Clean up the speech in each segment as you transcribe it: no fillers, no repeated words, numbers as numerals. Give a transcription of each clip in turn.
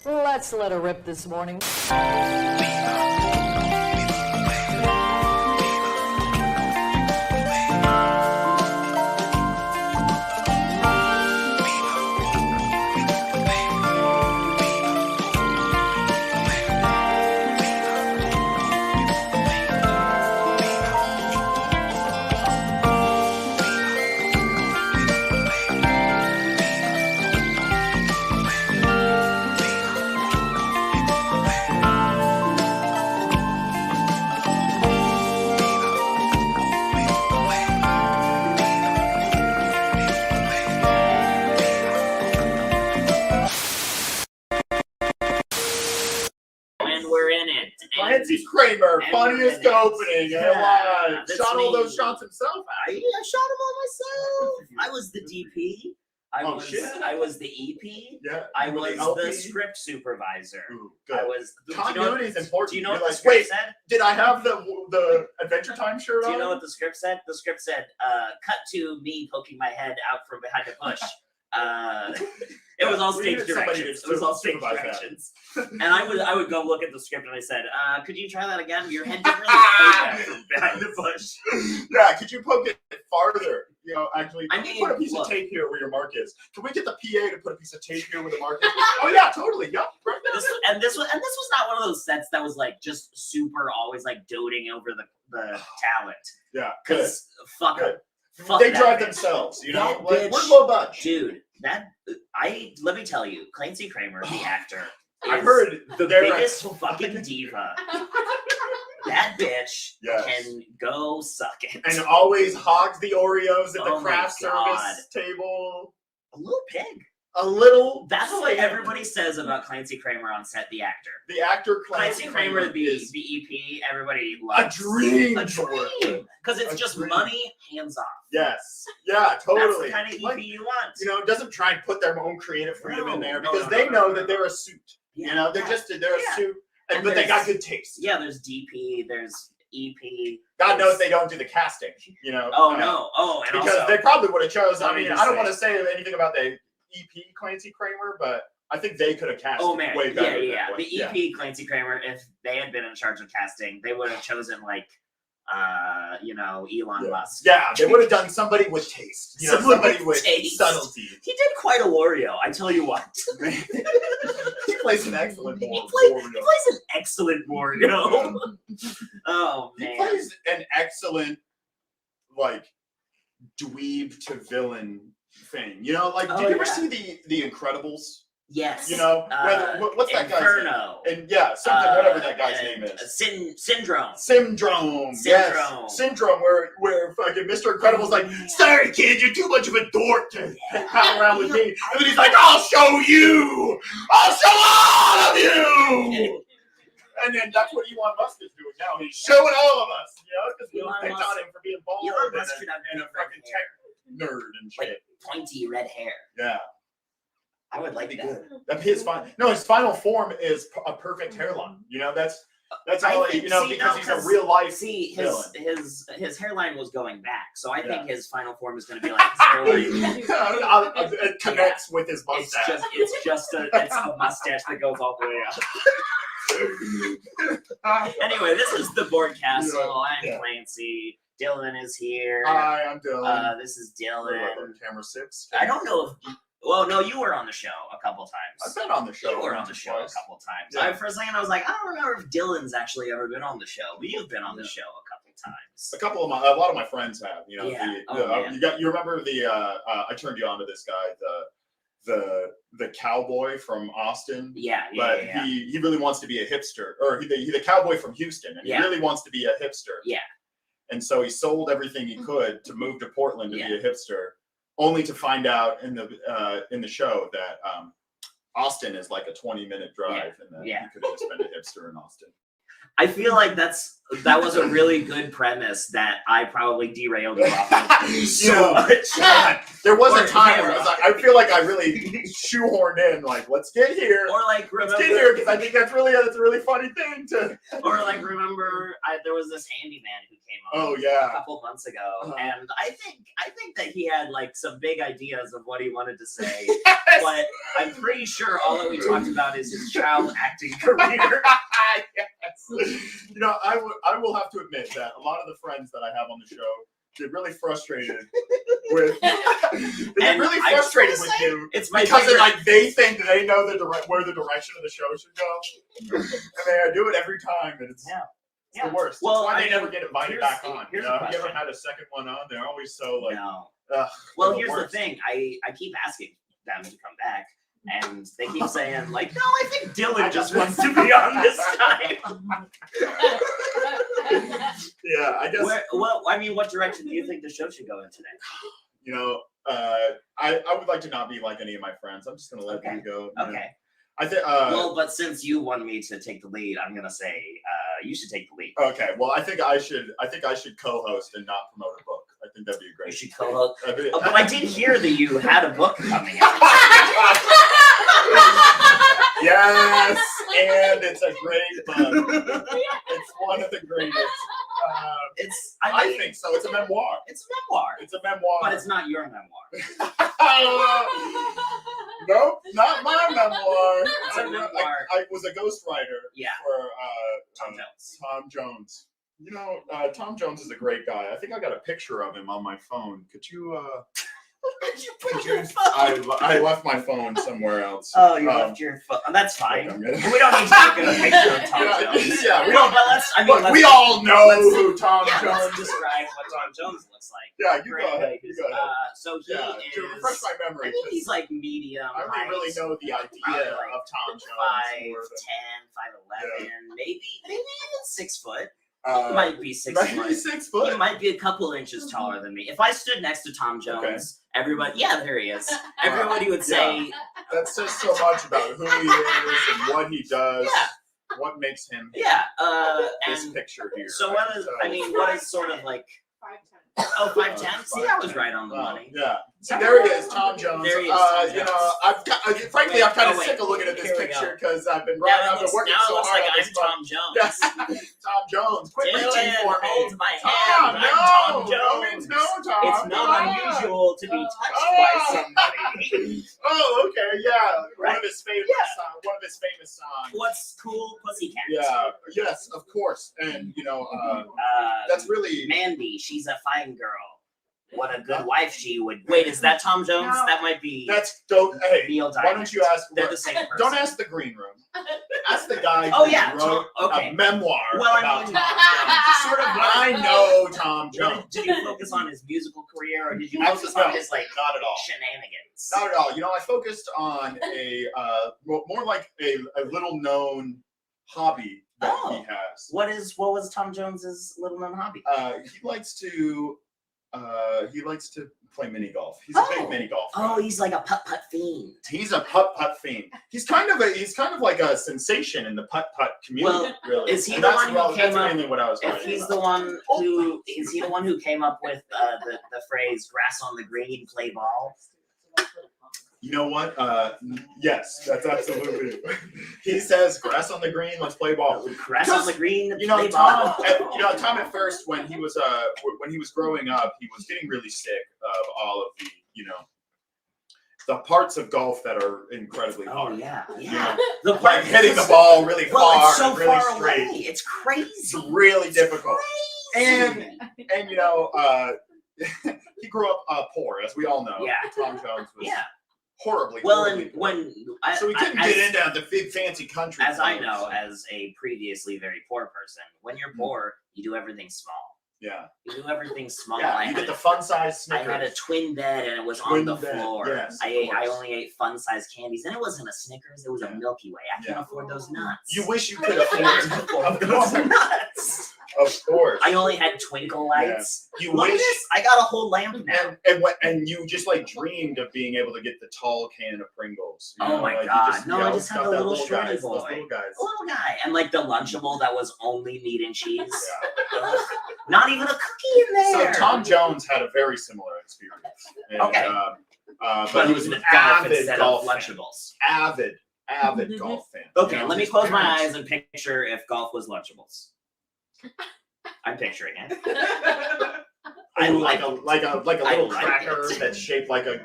Let's let her rip this morning. Clancy Kramer, funniest opening alive. Shot all those shots himself. I shot them all myself. I was the DP. I was the EP. Yeah. I was the script supervisor. Ooh, good. I was. Continuity is important. Do you know what the script said? Did I have the Adventure Time shirt on? Do you know what the script said? The script said, "Cut to me poking my head out from behind a bush." It was all stage directions. It was all stage directions. And I would go look at the script and I said, could you try that again? Your head didn't really poke out from behind the bush. Yeah, could you poke it farther? You know, actually, put a piece of tape here where your mark is. Can we get the PA to put a piece of tape here where the mark is? Oh yeah, totally. Yep. Right this was not one of those sets that was like just super always like doting over the talent. Yeah. Because fuck it. They drive themselves, you know. Like, we're low budget, dude. Let me tell you, Clancy Kramer, the actor, I've heard the biggest fucking diva. That bitch can go suck it, and always hogs the Oreos at the craft service table. A little pig. A little. That's what everybody says about Clancy Kramer on set. The actor. The actor Clancy Kramer, the EP. Everybody loves. A dream. Because it's just money, hands off. Yes. Yeah. Totally. That's the kind of EP you want. You know, doesn't try and put their own creative freedom in there because they know that they're a suit. Yeah, you know, they're a suit, but they got good taste. Yeah. There's DP. There's EP. God knows they don't do the casting. You know. Oh no. Oh, and because they probably would have chose. I mean, I don't want to say say anything about the EP Clancy Kramer, but I think they could have cast way better. Yeah. The EP Clancy Kramer, if they had been in charge of casting, they would have chosen like, Elon Musk. Yeah, they would have done somebody with taste. You know, somebody with subtlety. He did quite a Wario, I tell you what. He plays an excellent Wario. He plays an excellent Wario. Oh man. He plays an excellent dweeb to villain thing. You know, did you ever see the Incredibles? Yes. You know, what's that guy's name? And whatever that guy's name is. Syndrome. Yes. Syndrome, where fucking Mr. Incredible's like, sorry kid, you're too much of a dork to hang around with me. And then he's like, I'll show you! I'll show all of you! And then that's what Elon Musk is doing now. He's showing all of us, you know, because we picked on him for being bald and a fucking tech nerd and shit. Like pointy red hair. Yeah. I would like that. His final form is a perfect hairline. You know, that's all because he's a real life. See, his hairline was going back, so I think his final form is going to be like it connects with his mustache. It's just a mustache that goes all the way up. Anyway, this is the Board Castle. I'm Clancy. Dylan is here. Hi, I'm Dylan. This is Dylan. Camera 6. I don't know if. Well, no, you were on the show a couple times. I've been on the show. You were on the show a couple times. Yeah. For a second, I was like, I don't remember if Dylan's actually ever been on the show, but you've been on the show a couple times. A lot of my friends have. You know, you remember I turned you on to this guy, the cowboy from Austin. Yeah. He really wants to be a hipster, or he's the cowboy from Houston, and he really wants to be a hipster. Yeah. And so he sold everything he could to move to Portland to be a hipster. Only to find out in the show that Austin is like a 20-minute drive, and that he could have just been a hipster in Austin. I feel like that was a really good premise that I probably derailed you off of so much. God, there was a time where I was like, I feel like I really shoehorned in, like, let's get here. Or like, remember, let's get here, because I think that's a really funny thing to. Or like, remember, there was this handyman who came on. Oh yeah. A couple months ago, and I think that he had like some big ideas of what he wanted to say, but I'm pretty sure all that we talked about is his child acting career. Yes. You know, I will have to admit that a lot of the friends that I have on the show get really frustrated with. They get really frustrated with you. It's my because favorite. like they think they know where the direction of the show should go, and they do it every time, and it's the worst. Well, that's why they I never mean, get invited back on. Here's You know? a Have you ever question. had a second one on? They're always so like. No. Ugh, Well, they're here's the worst. thing. I keep asking them to come back, and they keep saying like, "No, I think Dylan just wants to be on this time." Yeah, I guess. Well, I mean, what direction do you think the show should go in today? You know, I would like to not be like any of my friends. I'm just gonna let you go. You know? Okay. I think. Well, but since you want me to take the lead, I'm gonna say you should take the lead. Okay. Well, I think I should co-host and not promote a book. I think that'd be a great. You should co-host. I mean, But I did hear that you had a book coming out. Yes, and it's a great book. It's one of the greatest. I think so. It's a memoir. It's a memoir. It's a memoir. But it's not your memoir. Nope, not my memoir. It's a memoir. I was a ghostwriter Yeah. for Tom Jones. Tom Jones. You know, Tom Jones is a great guy. I think I got a picture of him on my phone. Could you? Did you put your phone? I left my phone somewhere else. Oh, you left your phone. That's fine. I'm We gonna- don't need to look at a picture of Tom Jones. Yeah, we No, don't. but let's. I mean, But let's, we all know let's- who Tom yeah, Jones let's is. describe what Tom Jones looks like. Yeah, you Right, go ahead. like, You go ahead. So he Yeah, to refresh is. my I memory. think he's like medium. I don't really know the idea Probably like of Tom Jones. 5'10", more than- 5'11", maybe even 6 foot. Uh, He might be 6 maybe foot. 6 He foot. might be a couple inches taller than me. If I stood next to Tom Jones, everybody, there he is. Everybody would say, That says so much about who he is and what he does. Yeah. What makes him this and picture here. so right? what is, So- I mean, what is sort of like, 5'10". 5'10"? See, I was right on the money. Yeah. See, there he is, Tom Jones. There he is, Tom You Jones. know, frankly, I'm kind of Oh, wait. sick of looking at this Here we picture go. because I've been Now I've been working it so looks hard like on I'm this book. Tom Jones. Yes, Tom Jones. Quit reaching Dylan, for me. hold my Tom, hand. no, I'm Tom no means Jones. no, Tom. It's not Come on. unusual to be touched Oh. by somebody. Oh, okay, yeah. One Right. of his favorite songs. One of his famous songs. What's cool, Pussycat? Yeah. Yes, of course. And you know, that's really. Mandy. She's a fine girl. What a good wife she would. Wait, is that Tom Jones? No. That might be That's dope. Hey, Neil why Diamond. don't you ask? They're the same person. Don't ask the green room. Ask the guy Oh, who yeah, wrote Tom- okay. a memoir Well, I about mean, Tom Jones. Sort of, I know Tom Jones. Did you focus on his musical career, or did you No, focus on his like not at all. shenanigans? Not at all. You know, I focused on a more like a little known hobby that Oh. he has. What was Tom Jones's little known hobby? He likes to play mini golf. He's a big mini golf guy. Oh, he's like a putt fiend. He's a putt fiend. He's kind of like a sensation in the putt community. Well, really. is he And the that's one who what- came that's up- mainly what I was If talking he's about. the one who is he the one who came up with the phrase "grass on the green, play ball"? You know what? Yes, that's absolutely. He says, "Grass on the green, let's play ball." Grass on the green, You know, play Tom. ball. Tom at first, when he was growing up, he was getting really sick of all of the parts of golf that are incredibly Oh hard. yeah, You yeah. know, The like hitting the ball really Well, far, it's so and really far straight. away. It's crazy. It's really difficult. Crazy. And you know, he grew up poor, as we all know. Yeah. Tom Jones was Yeah. horribly. Well, horribly and poor. when So he couldn't as, get into the big fancy country. as I clubs. know, as a previously very poor person, when you're poor, you do everything small. Yeah. You do everything small. Yeah. I You had get the a- fun size I Snickers. had a twin bed and it was Twin on the bed, floor. yes, of I course. only ate fun sized candies, and it wasn't a Snickers; it was a Yeah. Milky Way. I can't Yeah. afford those nuts. You wish you could I can't afford afford of those course. nuts. Of course. I only had twinkle lights. You Look at wish, this. I got a whole lamp now. and you just like dreamed of being able to get the tall can of Pringles. You Oh know? my like, God. You just, No, you know, I just had got a that little guys, shreddy those boy. little guys. A little guy. And like the Lunchable that was only meat and cheese. Yeah. Ugh. Not even a cookie in there. So Tom Jones had a very similar experience. And, Okay. But he was an avid instead golf of fan. Lunchables. Avid golf fan. Okay, You know, let me his close my parents- eyes and picture if golf was Lunchables. I'm picturing it. I Ooh, like like a I little like cracker it. that's shaped like a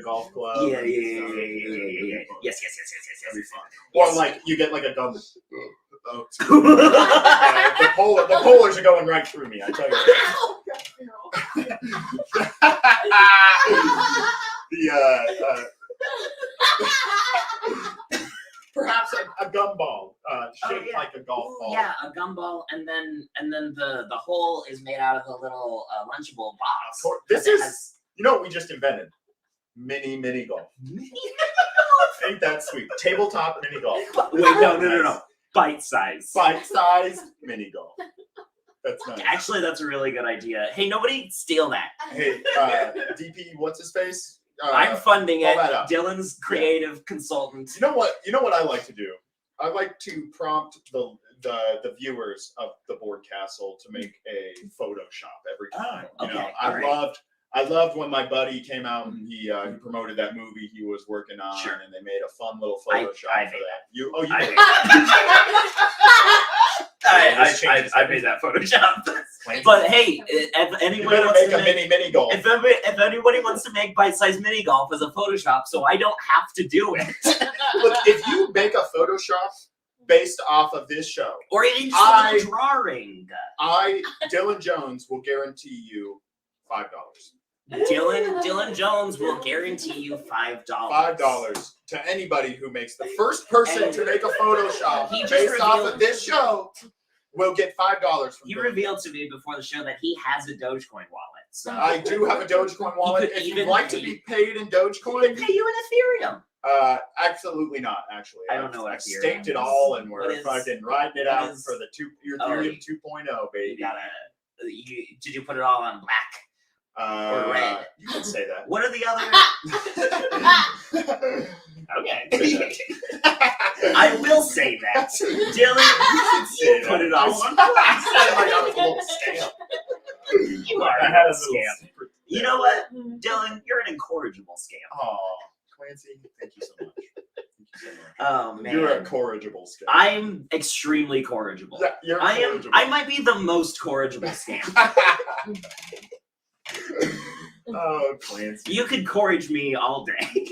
golf club. Yeah. and Yes. That'd be fun. Or like you get like a gum. Oh, the polars are going right through me. I tell you. Perhaps a gumball shaped like a golf ball. Yeah, a gumball, and then the hole is made out of a little Lunchable box. This It is, has- you know what we just invented? Mini golf. Ain't that sweet? Tabletop mini golf. Wait, no. Bite size. Bite-sized mini golf. That's nice. Actually, that's a really good idea. Hey, nobody steal that. Hey, DP, what's his face? I'm funding pull it. that up. Dylan's creative consultant. You know what? You know what I like to do? I like to prompt the viewers of the Board Castle to make a Photoshop every time. Oh, You know, okay, all right. I loved when my buddy came out and he promoted that movie he was working on, Sure. and they made a fun little I Photoshop made for that. that. You I made made that. I made that Photoshop. Clancy. But hey, if You anybody better wants make to a make, mini golf. if anybody wants to make bite-sized mini golf as a Photoshop, so I don't have to do it, Look, if you make a Photoshop based off of this show, or even just a little drawing. Dylan Jones, will guarantee you $5. Dylan Jones will guarantee you $5. $5 to anybody who makes the first person to make a Photoshop He just based off revealed- of this show will get $5 from He Dylan. revealed to me before the show that he has a Dogecoin wallet. So I do have a Dogecoin wallet. could If you'd even like to pay- be paid in he Dogecoin, could pay you in Ethereum. absolutely not. Actually, I don't know what I've Ethereum staked it is. all, and What we're is- fucking riding it what out is- for the Oh, Ethereum 2.0, baby. Did you put it all on black? Or red. You can say that. What are the other? Okay. I will say that. Dylan, you put it all on black. I said it like I was a little scam. You are I had a a little scam. secret You there. know what, Dylan? You're an incorrigible scam. Oh, Clancy, thank you so much. Thank you so much. Oh man, You're a corrigible scam. I'm extremely corrigible. Yeah, you're I am. corrigible. I might be the most corrigible scam. Oh, Clancy. You could corrige me all day.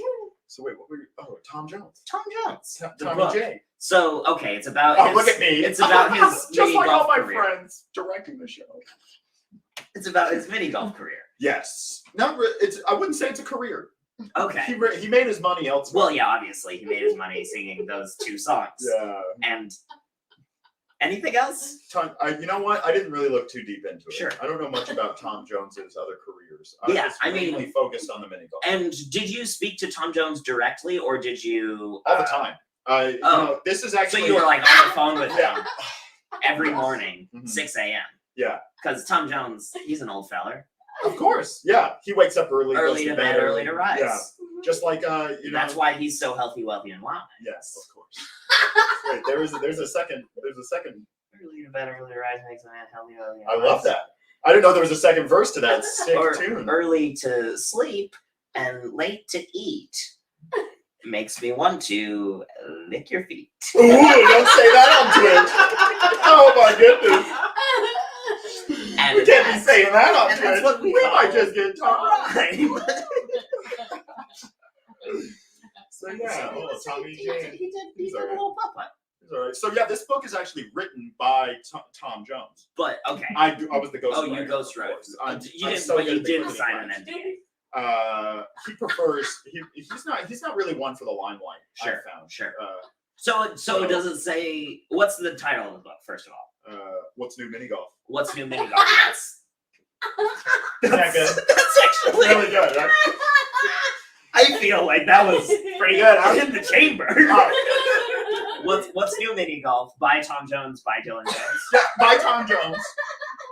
So wait, what were you? Oh, Tom Jones. Tom Jones. The Tommy book. J. So okay, it's about. Oh, his, look at me. It's about his Just mini like all golf my career. friends directing the show. It's about his mini golf career. Yes. It's. I wouldn't say it's a career. Okay. He made his money elsewhere. Well, yeah, obviously he made his money singing those 2 songs. Yeah. And anything else? You know what? I didn't really look too deep into it. Sure. I don't know much about Tom Jones's other careers. Yeah, was I mean- mainly focused on the mini golf And did you speak to Tom Jones directly, or did you? all the time. You know, this is So actually. you were like on the phone with him Yeah. every morning, Mhm. 6 a.m. Yeah. Because Tom Jones, he's an old feller. Of course. Yeah. He wakes up early. Early goes to bed, early to rise. Yeah. Just like you know. That's why he's so healthy, wealthy, and wild. Yes, of course. Wait, there's a second. Early to bed, early to rise makes a man healthy, wealthy, and I wise. love that. I didn't know there was a second verse to that sick Or tune. early to sleep and late to eat makes me want to lick your feet. Ooh, don't say that on Twitch. Oh my goodness. And We can't be that's- saying that on and Twitch. that's what we might call just get talked. Rhyme. So yeah, Tommy He J. did He's a all right. little puppet. He's all right. So yeah, this book is actually written by Tom Jones. But okay. I was the ghostwriter. Oh, you of ghostwrote. course. I'm You didn't, so but good you at the didn't quick sign advice. an NDA. He prefers he's not really one for the limelight. Sure, I found. sure. Uh, So does it say what's the title of the book? First of all, what's new mini golf? what's new mini golf? That good? That's actually Really good. Right? I feel like that was pretty good. I was in the chamber. What's new mini golf by Tom Jones by Dylan Jones? Yeah, by Tom Jones.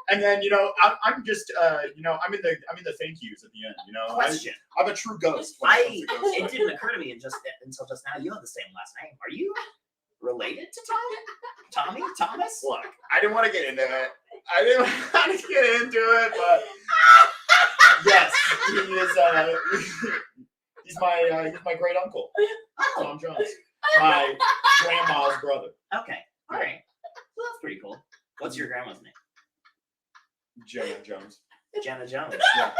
And then I'm just I'm in the thank yous at the end. Question. I'm a true ghost. It didn't occur to me until just now. You have the same last name. Are you related to Tommy? Thomas? Look, I didn't want to get into it. But yes, he is. He's my great uncle, Tom Jones, my grandma's brother. Okay, all right. Well, that's pretty cool. What's your grandma's name? Jenna Jones. Jenna Jones. Yeah.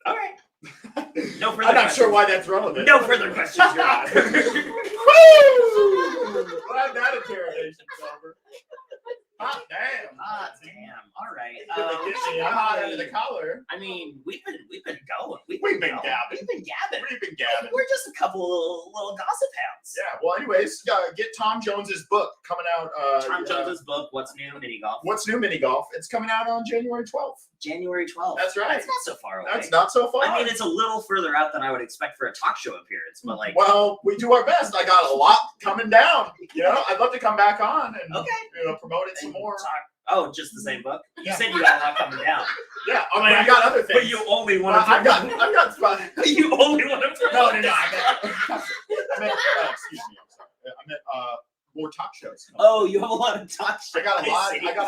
All right. No further I'm not questions. sure why that's relevant. No further questions, Your Honor. Woo! Glad that interrogation's over. Hot damn. All right. I'm hot under the collar. I mean, we've been going. We've been gabbing. We're just a couple little gossip hounds. Yeah. Well, anyways, get Tom Jones's book coming out. Tom Jones's book, What's New Mini Golf. What's New Mini Golf? It's coming out on January 12th. January 12th. That's right. That's not so far away. That's not so far. I mean, it's a little further out than I would expect for a talk show appearance, but like. Well, we do our best. I got a lot coming down. I'd love to come back on and promote it some more. Oh, just the same book? You Yeah. said you got a lot coming down. Yeah, I mean, I got other things. But you only want to. I've got spot. You only want to. No. I meant excuse me. I'm sorry. I meant more talk shows. Oh, you have a lot of talk shows. I got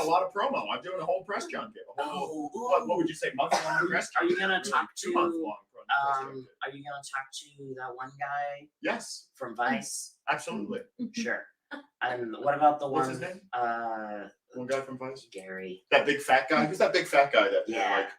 a lot of promo. I'm doing a whole press junket. What would you say? Month-long press junket? Are you gonna talk to 2 month long? Are you gonna talk to that one guy? Yes, from Vice. Absolutely. Sure. And what about the What's one? his name? One guy from Vice. Gary. That big fat guy. Who's that big fat guy that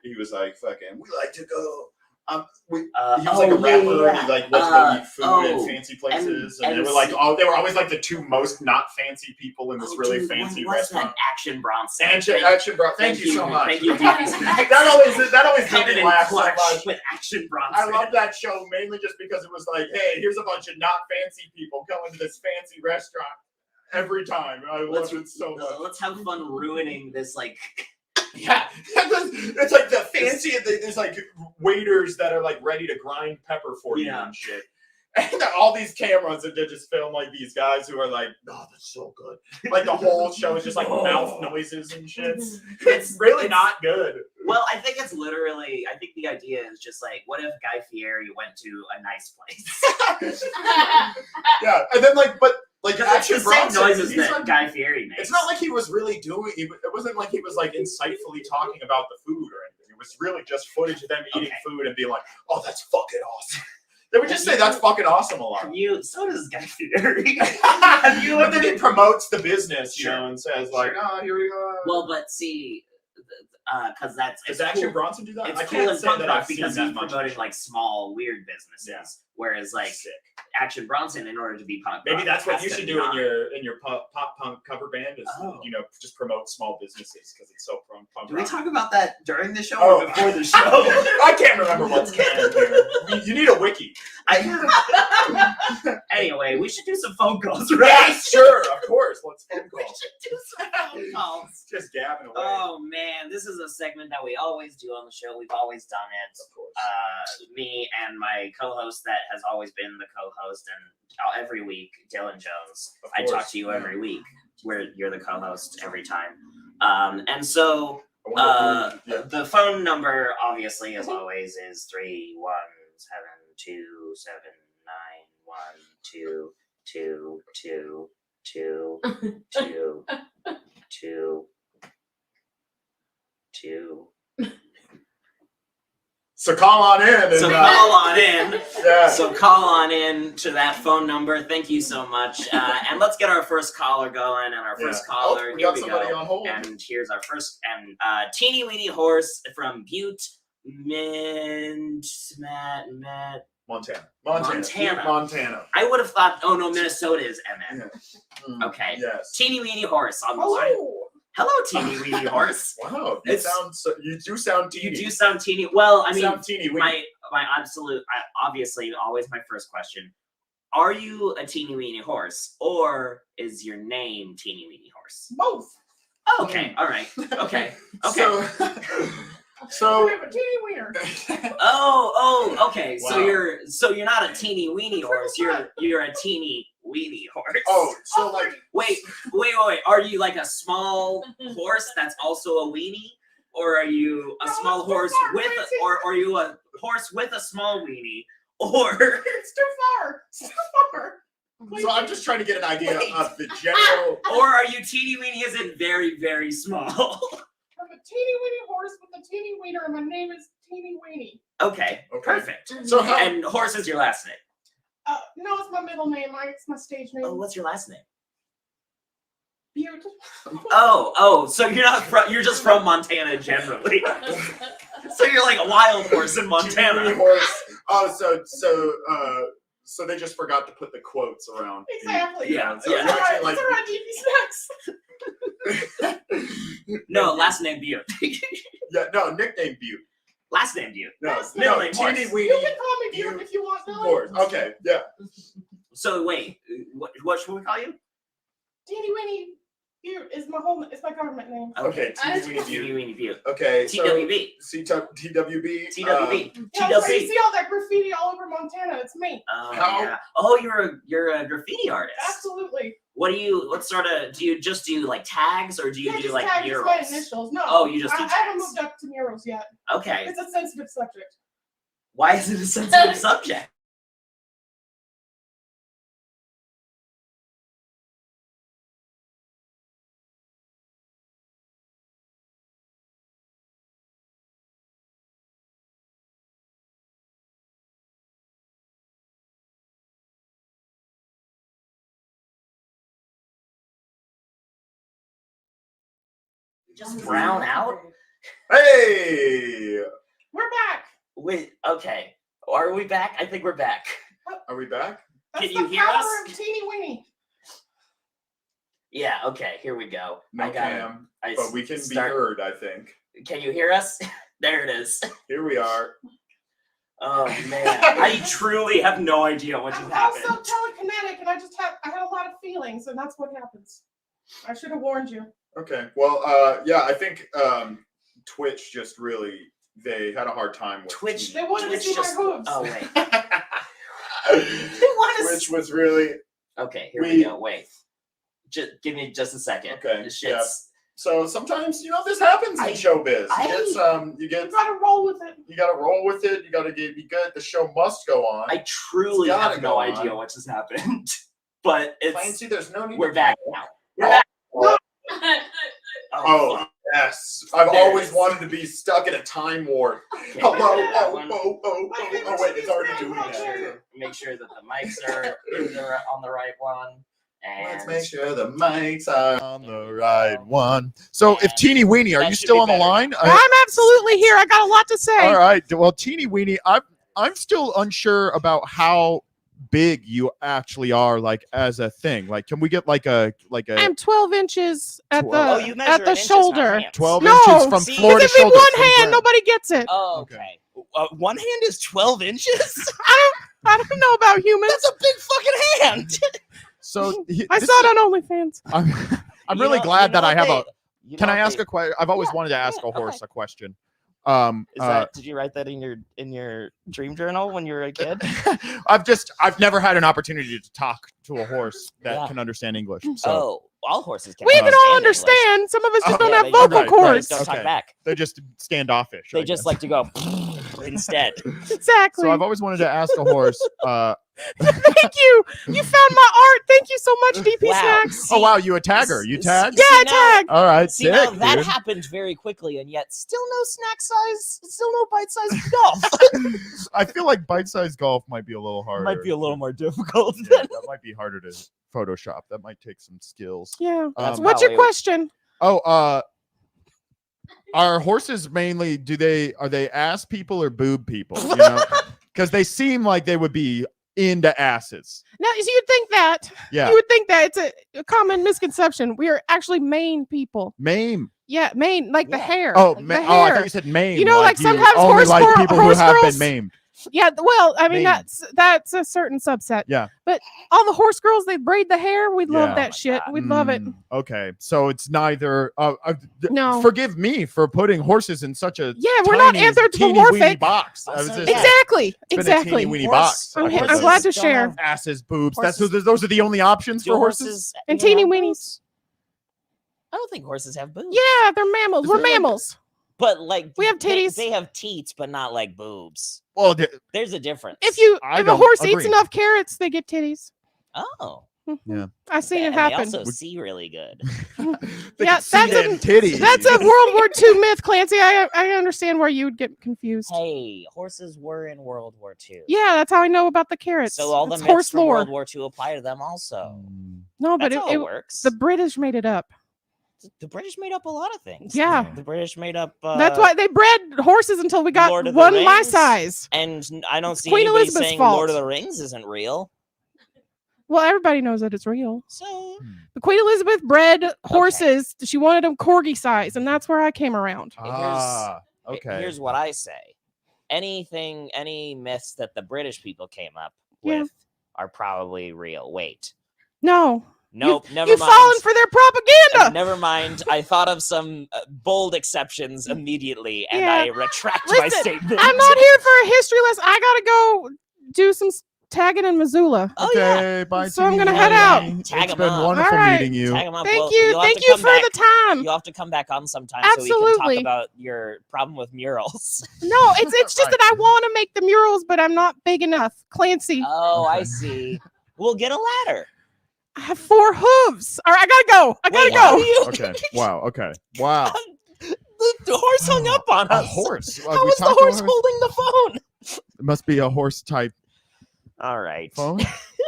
he was like fucking. We like to go. He was like a rapper. Yeah. He like went to go eat food in fancy places, and they were like, they were always like the 2 most not fancy people in this really fancy restaurant. That Action Bronson. Action Bronson. Thank you so much. Thank you. that always made me laugh so much. With Action Bronson. I love that show mainly just because it was like, hey, here's a bunch of not fancy people going to this fancy restaurant every time. I love it so much. Let's have fun ruining this like. Yeah, it's like the fancy. There's like waiters that are like ready to grind pepper for you and shit. And all these cameras that they just film like these guys who are like, oh, that's so good. Like the whole show is just like mouth noises and shit. It's really not good. Well, I think it's literally. I think the idea is just like, what if Guy Fieri went to a nice place? Yeah, and then like Action the same Bronson, noises that like, Guy Fieri makes. It's not like he was really doing. It wasn't like he was like insightfully talking about the food or anything. It was really just footage of them eating food and being like, "Oh, that's fucking awesome." They would just say that's fucking awesome a lot. So does Guy Fieri. But then he promotes the business, and says like, "Oh, here we go." Well, but see, because does Action cool. Bronson do that? It's I cool can't in say punk that rock I've seen because that he's much. promoting like small weird businesses, whereas like Action Bronson, in order to be punk, maybe that's what you should do not. in your pop punk cover band is just promote small businesses because it's so punk rock. Do we talk about that during the show or before the show? I can't remember what's canon here. You need a wiki. Anyway, we should do some phone calls, right? Yeah, sure, of course. Let's phone call. We should do some phone calls. Just gabbing away. Oh man, this is a segment that we always do on the show. We've always done it. Of course. Me and my co-host that has always been the co-host, and every week, Dylan Jones. I talk to you every week. Where you're the co-host every time. And so the phone number, obviously, as always, is 317-912-2. So call on in. So call on in to that phone number. Thank you so much. And let's get our first caller going. And our first caller, we got somebody on hold. And here's our first, Teeny Weeny Horse from Butte, Montana. I would have thought, Minnesota is MN. Yeah. Okay. Yes. Teeny Weeny Horse on the line. Hello, Teeny Weeny Horse. Wow, you do sound teeny. You do sound teeny. Well, I mean, my absolute, obviously, always my first question. Are you a teeny weeny horse, or is your name Teeny Weeny Horse? Both. Oh, okay. All right. Okay. So I'm a teeny wiener. Oh, okay. Wow. So you're not a teeny weeny horse. You're a teeny weenie horse. Oh, so like Wait. Are you like a small horse that's also a weenie? Or are you a small horse or are you a horse with a small weenie? Or It's too far. It's too far. so I'm just trying to get an idea of the general. Or are you teeny weeny as in very, very small? I'm a teeny weeny horse with a teeny wiener, and my name is Teeny Weenie. Okay, perfect. So how? And horse is your last name. No, it's my middle name. It's my stage name. Oh, what's your last name? Butte. Oh, so you're not from, you're just from Montana generally. So you're like a wild horse in Montana. Horse. Oh, so they just forgot to put the quotes around. Exactly. Yeah. So it's actually like, it's around DP Snacks. No, last name Butte. yeah, no, nickname Butte. Last name Butte. No, Middle no, name Teeny Horse. Weenie. You can call me Butte if you want, Billy. Horse. Okay, yeah. So wait, what should we call you? Teeny Weenie Butte is my government name. Okay, Teeny Weenie Teeny Butte. Weenie Butte. Okay, so TWB. TWB. TWB. Yeah, so you see all that graffiti all over Montana? It's me. How? Yeah. Oh, you're a graffiti artist. Absolutely. What sort of, do you just do like tags or do you do just like tag murals? my initials. No. Oh, you just do I haven't tags. moved up to murals yet. Okay. It's a sensitive subject. Why is it a sensitive subject? Just brown out? Hey, We're back. Wait, okay. Are we back? I think we're back. are we back? That's Can you the hear power us? of Teeny Weenie. Yeah, okay, here we go. No I got cam, it. but we can be heard, I think. Can you hear us? There it is. Here we are. Oh man, I truly have no idea what just I'm happened. also telekinetic, and I had a lot of feelings, and that's what happens. I should have warned you. Okay. Well, yeah, I think Twitch just really they had a hard time with Twitch. They wanted to see my hooves. Oh wait. Twitch was really Okay, here we go. Wait. Just give me just a second. Okay, This yeah. shit's so sometimes this happens in showbiz. You gotta roll with it. You gotta roll with it. You gotta be good. The show must go on. I truly It's gotta have go no on. idea what just happened. But it's Fancy, there's no need. we're back now. We're back. Oh, fuck. yes. I've There it always is. wanted to be stuck in a time warp. Okay, Hello. that Oh, one. wait, it's already doing Make that. sure, make sure that the mics are on the right one. And Let's make sure the mics are on the right one. So, if Teeny Weenie, are That you should still be on the better. line? I'm absolutely here. I got a lot to say. All right. Well, Teeny Weenie, I'm still unsure about how big you actually are, like as a thing. Like, can we get like a I'm 12 inches at 12. Oh, the you measure at in the inches, not shoulder. hands. 12 No, inches from see, floor to If it be shoulder? one from the hand, ground? nobody gets it. Oh, Okay. okay. One hand is 12 inches? I don't know about humans. That's a big fucking hand. So I saw it on OnlyFans. I'm really glad that I have a. Can I ask a a question? I've always Yeah, wanted to ask yeah, a horse okay. a question. Did you write that in your dream journal when you were a kid? I've never had an opportunity to talk to a horse that Yeah. can understand English. So Oh, all horses can. We can all English. understand. Some of us just Oh, don't yeah, have they vocal don't- right, cords. Don't Okay. talk back. they're just standoffish. They I just guess. like to go instead. Exactly. So I've always wanted to ask a horse. Thank you. You found my art. Thank you so much, DP Wow. Snacks. Oh wow, you a tagger? You tag? Yeah, See, now- tag. All right, See, now sick, that dude. happened very quickly, and yet still no snack size, still no bite-sized golf. I feel like bite-sized golf might be a little harder. Might be a little more difficult. Yeah, that might be harder to Photoshop. That might take some skills. Yeah. That's Um, What's your probably- question? Are horses mainly? Are they ass people or boob people? You know, because they seem like they would be into asses. Now, so you'd think that. Yeah, You would think that it's a common misconception. We are actually Maine people. maim. Yeah, Maine, like the Yeah. hair. Oh, like I the hair. thought you said maim. You know, like you sometimes only horse like girl- people who horse have girls- been maimed. Yeah, well, I mean Maine. that's a certain subset. Yeah. But all the horse girls, they braid the hair. We'd love Yeah. that my shit. God. We'd love it. Okay, so it's neither. No. Forgive me for putting horses in such a Yeah, we're not tiny, anthropomorphic. teeny-weeny box. I was Also, just yeah. Exactly. It's been a Exactly. teeny-weeny box. I'm I put glad those to don't share. have- asses, boobs. Horses- Those are the only options Do for horses. And even teeny have weenies. boobs? I don't think horses have boobs. Yeah, they're mammals. Is We're there like- mammals. But like We have they- titties. They have teats, but not like boobs. Well, There's a difference. If I a don't horse eats agree. enough carrots, they get titties. Oh. Yeah. I've seen it And happen. They also see really good. they Yeah, can see that's a- them titties. That's a World War II myth, Clancy. I understand why you would get confused. Hey, horses were in World War II. Yeah, that's how I know about the carrots. So all the It's myths horse from lore. World War II apply to them also. No, but That's how it works. the British made it up. The British made up a lot of things. Yeah. The British made up. That's why they bred horses until we got Lord of the one my Rings. size. And I don't see Queen anybody Elizabeth's saying fault. Lord of the Rings isn't real. Well, everybody knows that it's real. So But Queen Elizabeth bred horses. She wanted them corgi size, and that's where I came around. Okay. here's what I say. Any myths that the British people came up Yeah. with are probably real. Wait. No. Nope, never You've mind. fallen for their propaganda. Never mind. I thought of some bold exceptions immediately, and Yeah. I retract my Listen, statement. I'm not here for a history lesson. I gotta go do some tagging in Missoula. Oh, yeah. Okay, bye. So I'm gonna Teeny head Weeny. out. Tag It's 'em been up. wonderful All right. meeting you. Tag 'em up. Thank Well, you. you'll have Thank to you come for back. the time. You'll have to come back on sometime so we can talk Absolutely. about your problem with murals. No, it's just Right. that I want to make the murals, but I'm not big enough. Clancy, Oh, I Okay. see. We'll get a ladder. I have 4 hooves. All right, I gotta go. I gotta Wait, how go. do you- Okay. Wow. Okay. Wow. The horse hung up on A us. horse. How was the horse holding the phone? It must be a horse type All right. phone.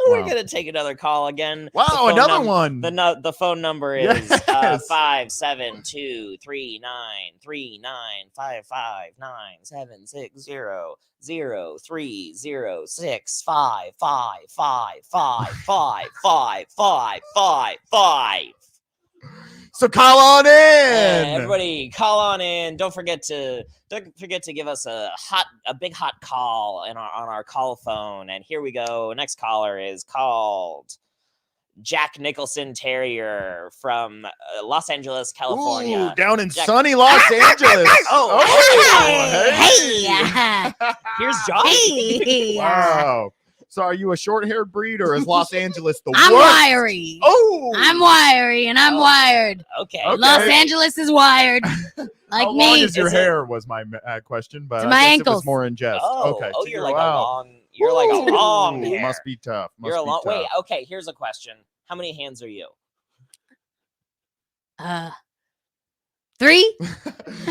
We're Wow. gonna take another call again. Wow, The phone another one. The phone number is Yes. 5732930360555555555. So call on in. Everybody, call on in. Don't forget to give us a big hot call on our call phone. And here we go. Next caller is called Jack Nicholson Terrier from Los Angeles, California. Ooh, down in Jack- sunny Los Angeles. Oh, hey. Here's Johnny. Hey, Wow. So are you a short-haired breed, or is Los Angeles the I'm worst? wiry. Oh, I'm wiry, and I'm Oh. wired. Okay. Okay. Los Angeles is wired, like How long me. is your Is it- hair? Was my question, but To I my guess it ankles. was more in jest. Oh, Okay. oh, so you're like wow. a long. You're like a long Ooh, hair. Must be tough. Must You're a be long. tough. Wait. Okay. Here's a question. How many hands are you? 3.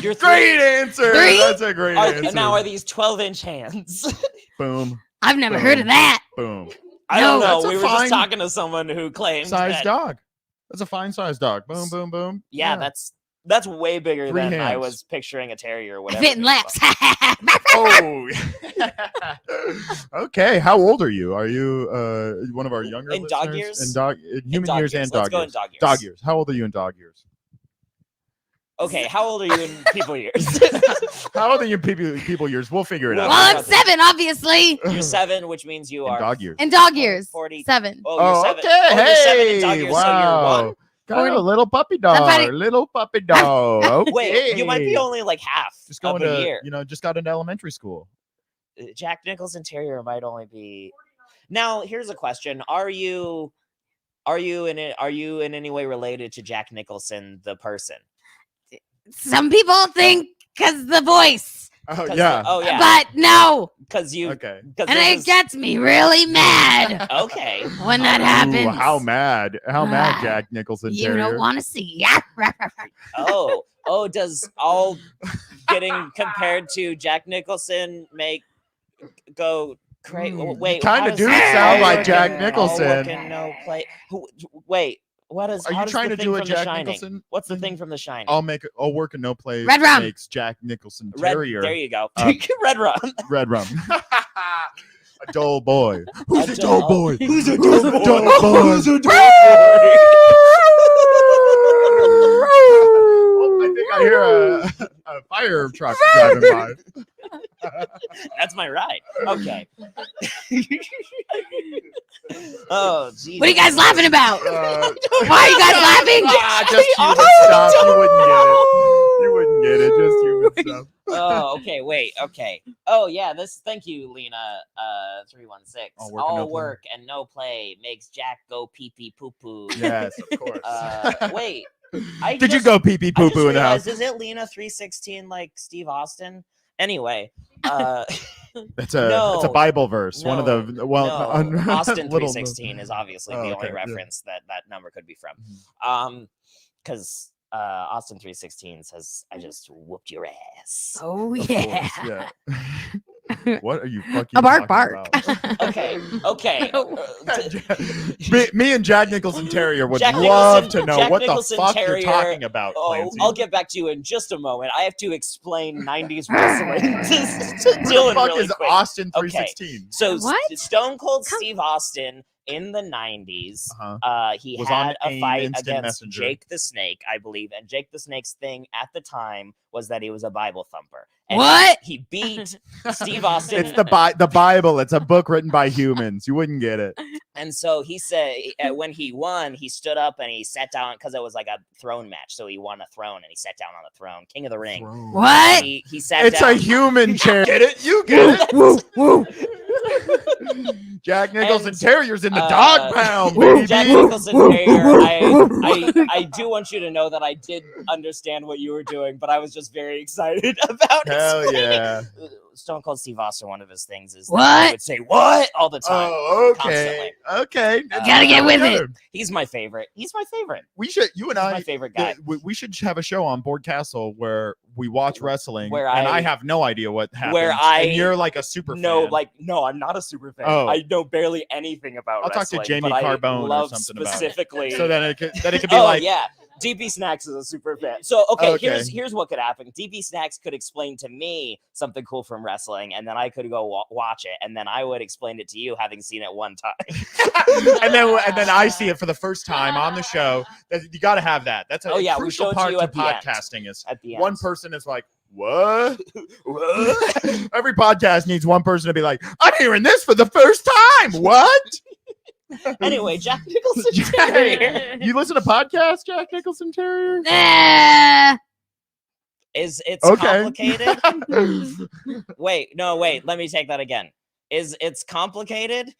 You're Great answer. Three? That's a great answer. Now are these 12-inch hands? Boom, I've never Boom. heard of that. boom. I don't No. know. That's a We were fine just talking to someone who claimed Size that. dog. That's a fine size dog. Boom, boom, boom. Yeah, that's way bigger 3 than I hands. was picturing a terrier or I whatever. fit in laps. Oh. Okay. How old are you? Are you one of our younger In dog listeners? years? In human years and Let's dog go years. in dog years. Dog years. How old are you in dog years? Okay, how old are you in people years? How old are you in people years? We'll figure it Well, out. Well, I'm 7, obviously. You're 7, which means you in are dog years. In dog years. 40. 7. Oh, you're Oh, 7. okay. Oh, you're 7 in Hey, dog years, wow. so you're 1. Got a 40. little puppy dog. Somebody- Little puppy dog. Okay. Wait, you might be only like half just of going a to year. just got into elementary school. Jack Nicholson Terrier might only be. Now, here's a question: Are you in any way related to Jack Nicholson the person? Some people think because the voice, Oh 'Cause yeah. Oh yeah. but no. Because you. Okay. Cause And this it is- gets me really mad Okay. when that Ooh, happens. how mad? How mad, Ah, Jack Nicholson You Terrier? don't want to see. Oh. Does all getting compared to Jack Nicholson go crazy? Wait. kinda how does do all sound like work Jack in- Nicholson. all work in no play. Wait. What is? Are how you does trying the to thing do a from The Jack Shining? Nicholson? What's the thing from The Shining? I'll work in no place. Red rum. Makes Jack Nicholson Red, Terrier. there you go. Um, Red rum. Red rum. A dull boy. Who's A a dull dull- boy? Who's a Who's dull a boy? dull boy? Who's a dull Oh, I think I hear a fire truck driving by. That's my ride. Okay. Oh, geez. What are you guys laughing about? Why are you guys laughing? Just human stuff. You wouldn't get it. Just human stuff. Oh, okay. Wait. Okay. Oh, yeah. Thank you, Lena. 316. All work and no play makes Jack go pee pee poo poo. Yes, of course. Wait. Did you go pee pee poo poo in the house? Is it Lena 316 like Steve Austin? Anyway, it's a Bible verse. One of the Austin little 316 is obviously the only reference that number could be from. Because Austin 316 says, "I just whooped your ass." Oh Of yeah. course, yeah. What are you fucking A bark talking bark. about? Okay. Me and Jack Nicholson Terrier would Jack love Nicholson- to know Jack what Nicholson the fuck Terrier- you're talking about, Oh, Clancy. I'll get back to you in just a moment. I have to explain 90s wrestling to What the Dylan fuck really is quick. Austin Okay. 316? So What? Stone Cold Come- Steve Austin in the 90s, he Was had on a AIM fight Instant against Messenger. Jake the Snake, I believe. And Jake the Snake's thing at the time was that he was a Bible thumper. And What? He beat Steve Austin. It's the Bible. It's a book written by humans. You wouldn't get it. And so he said when he won, he stood up and he sat down because it was like a throne match. So he won a throne and he sat down on the throne, King of the Ring. What? He sat It's down. a human chair. Get it? You get it? Woo, woo. Jack Nicholson And, Terrier's in the dog pound, Woo, baby. Jack Nicholson Terrier, I do want you to know that I did understand what you were doing, but I was just very excited about Hell explaining. yeah. Stone Cold Steve Austin, one of his things is What? that he would say "what" all the time. Oh, okay. Okay. Gotta get with it. He's my favorite. He's my favorite. We should, you and He's I, my favorite guy. we should have a show on Board Castle where we watch wrestling, Where and I- I have no idea what happens. where and you're like a super No, fan. no, I'm not a super fan. Oh. I know barely anything about I'll talk to wrestling. Jamie but Carbone I or love something about it. specifically. So then it could be Oh like, yeah, DP Snacks is a super fan. So okay, Okay. here's what could happen. DP Snacks could explain to me something cool from wrestling, and then I could go watch it, and then I would explain it to you, having seen it one time. and then I see it for the first time on the show. You got to have that. That's a Oh, yeah, we crucial showed it to part you to at the end. podcasting. Is At the end, one person is like, what? Every podcast needs one person to be like, I'm hearing this for the first time. What? Anyway, Jack Nicholson Terrier You listen to podcasts, Jack Nicholson Terrier? it's Okay. complicated. Wait, let me take that again. It's complicated?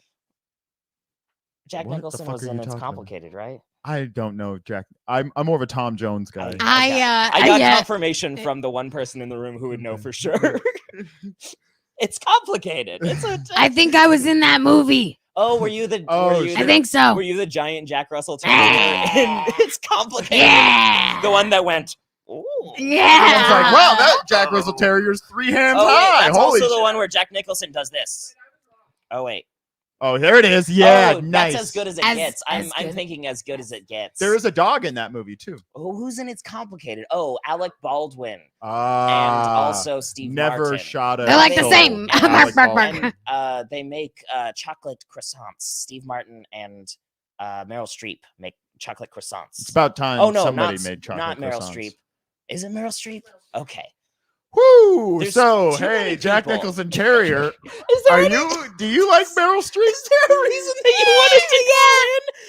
Jack What the Nicholson fuck was are in you It's talking about? Complicated, right? I don't know, Jack. I'm more of a Tom Jones guy. I got yeah. confirmation from the one person in the room who would know for sure. It's complicated. I think I was in that movie. Oh, were you the? Oh, were you shit. I the, think so. Were you the giant Jack Russell Terrier? It's complicated. Yeah. The one that went. Ooh. Yeah. I was like, wow, that Jack Russell Terrier's 3 hands Oh, wait, high. that's Holy also the shit. one where Jack Nicholson does this. Oh wait. Oh, there it is. Yeah, Oh, nice. That's as good as it As- gets. as I'm good. thinking as good as it gets. There is a dog in that movie too. Oh, who's in It's Complicated? Oh, Alec Baldwin and Ah, also Steve never Martin. shot a They're like the soul. same. And- Mark, Mark, Mark. And they make chocolate croissants. Steve Martin and Meryl Streep make chocolate croissants. It's about time oh no, somebody not, made chocolate not Meryl croissants. Streep. Is it Meryl Streep? Okay. Woo! There's So, too hey, many Jack people. Nicholson Terrier, Is there any, do you like Meryl Streep? is there a reason that you wanted to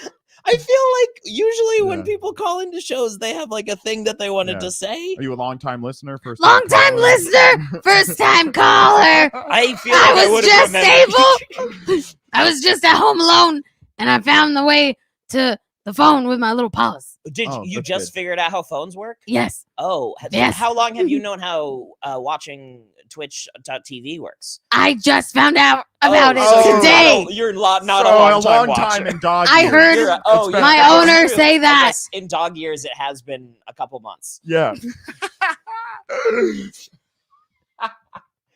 go in? I feel like usually when Yeah. people call into shows, they have like a thing that they wanted Yeah. to say. Are you a long-time listener? Long time listener, first time caller. I feel like I was would've just remembered. able. I was just at home alone, and I found the way to the phone with my little paws. Did Oh, you that's just good. figured out how phones work? Yes, Oh, Yes. How long have you known how watching Twitch.tv works? I just found out about so it you're today. You're not so a long time watcher. time in dog I years. heard You're It's been- my that's owner true. say I that. guess in dog years, it has been a couple months, Yeah.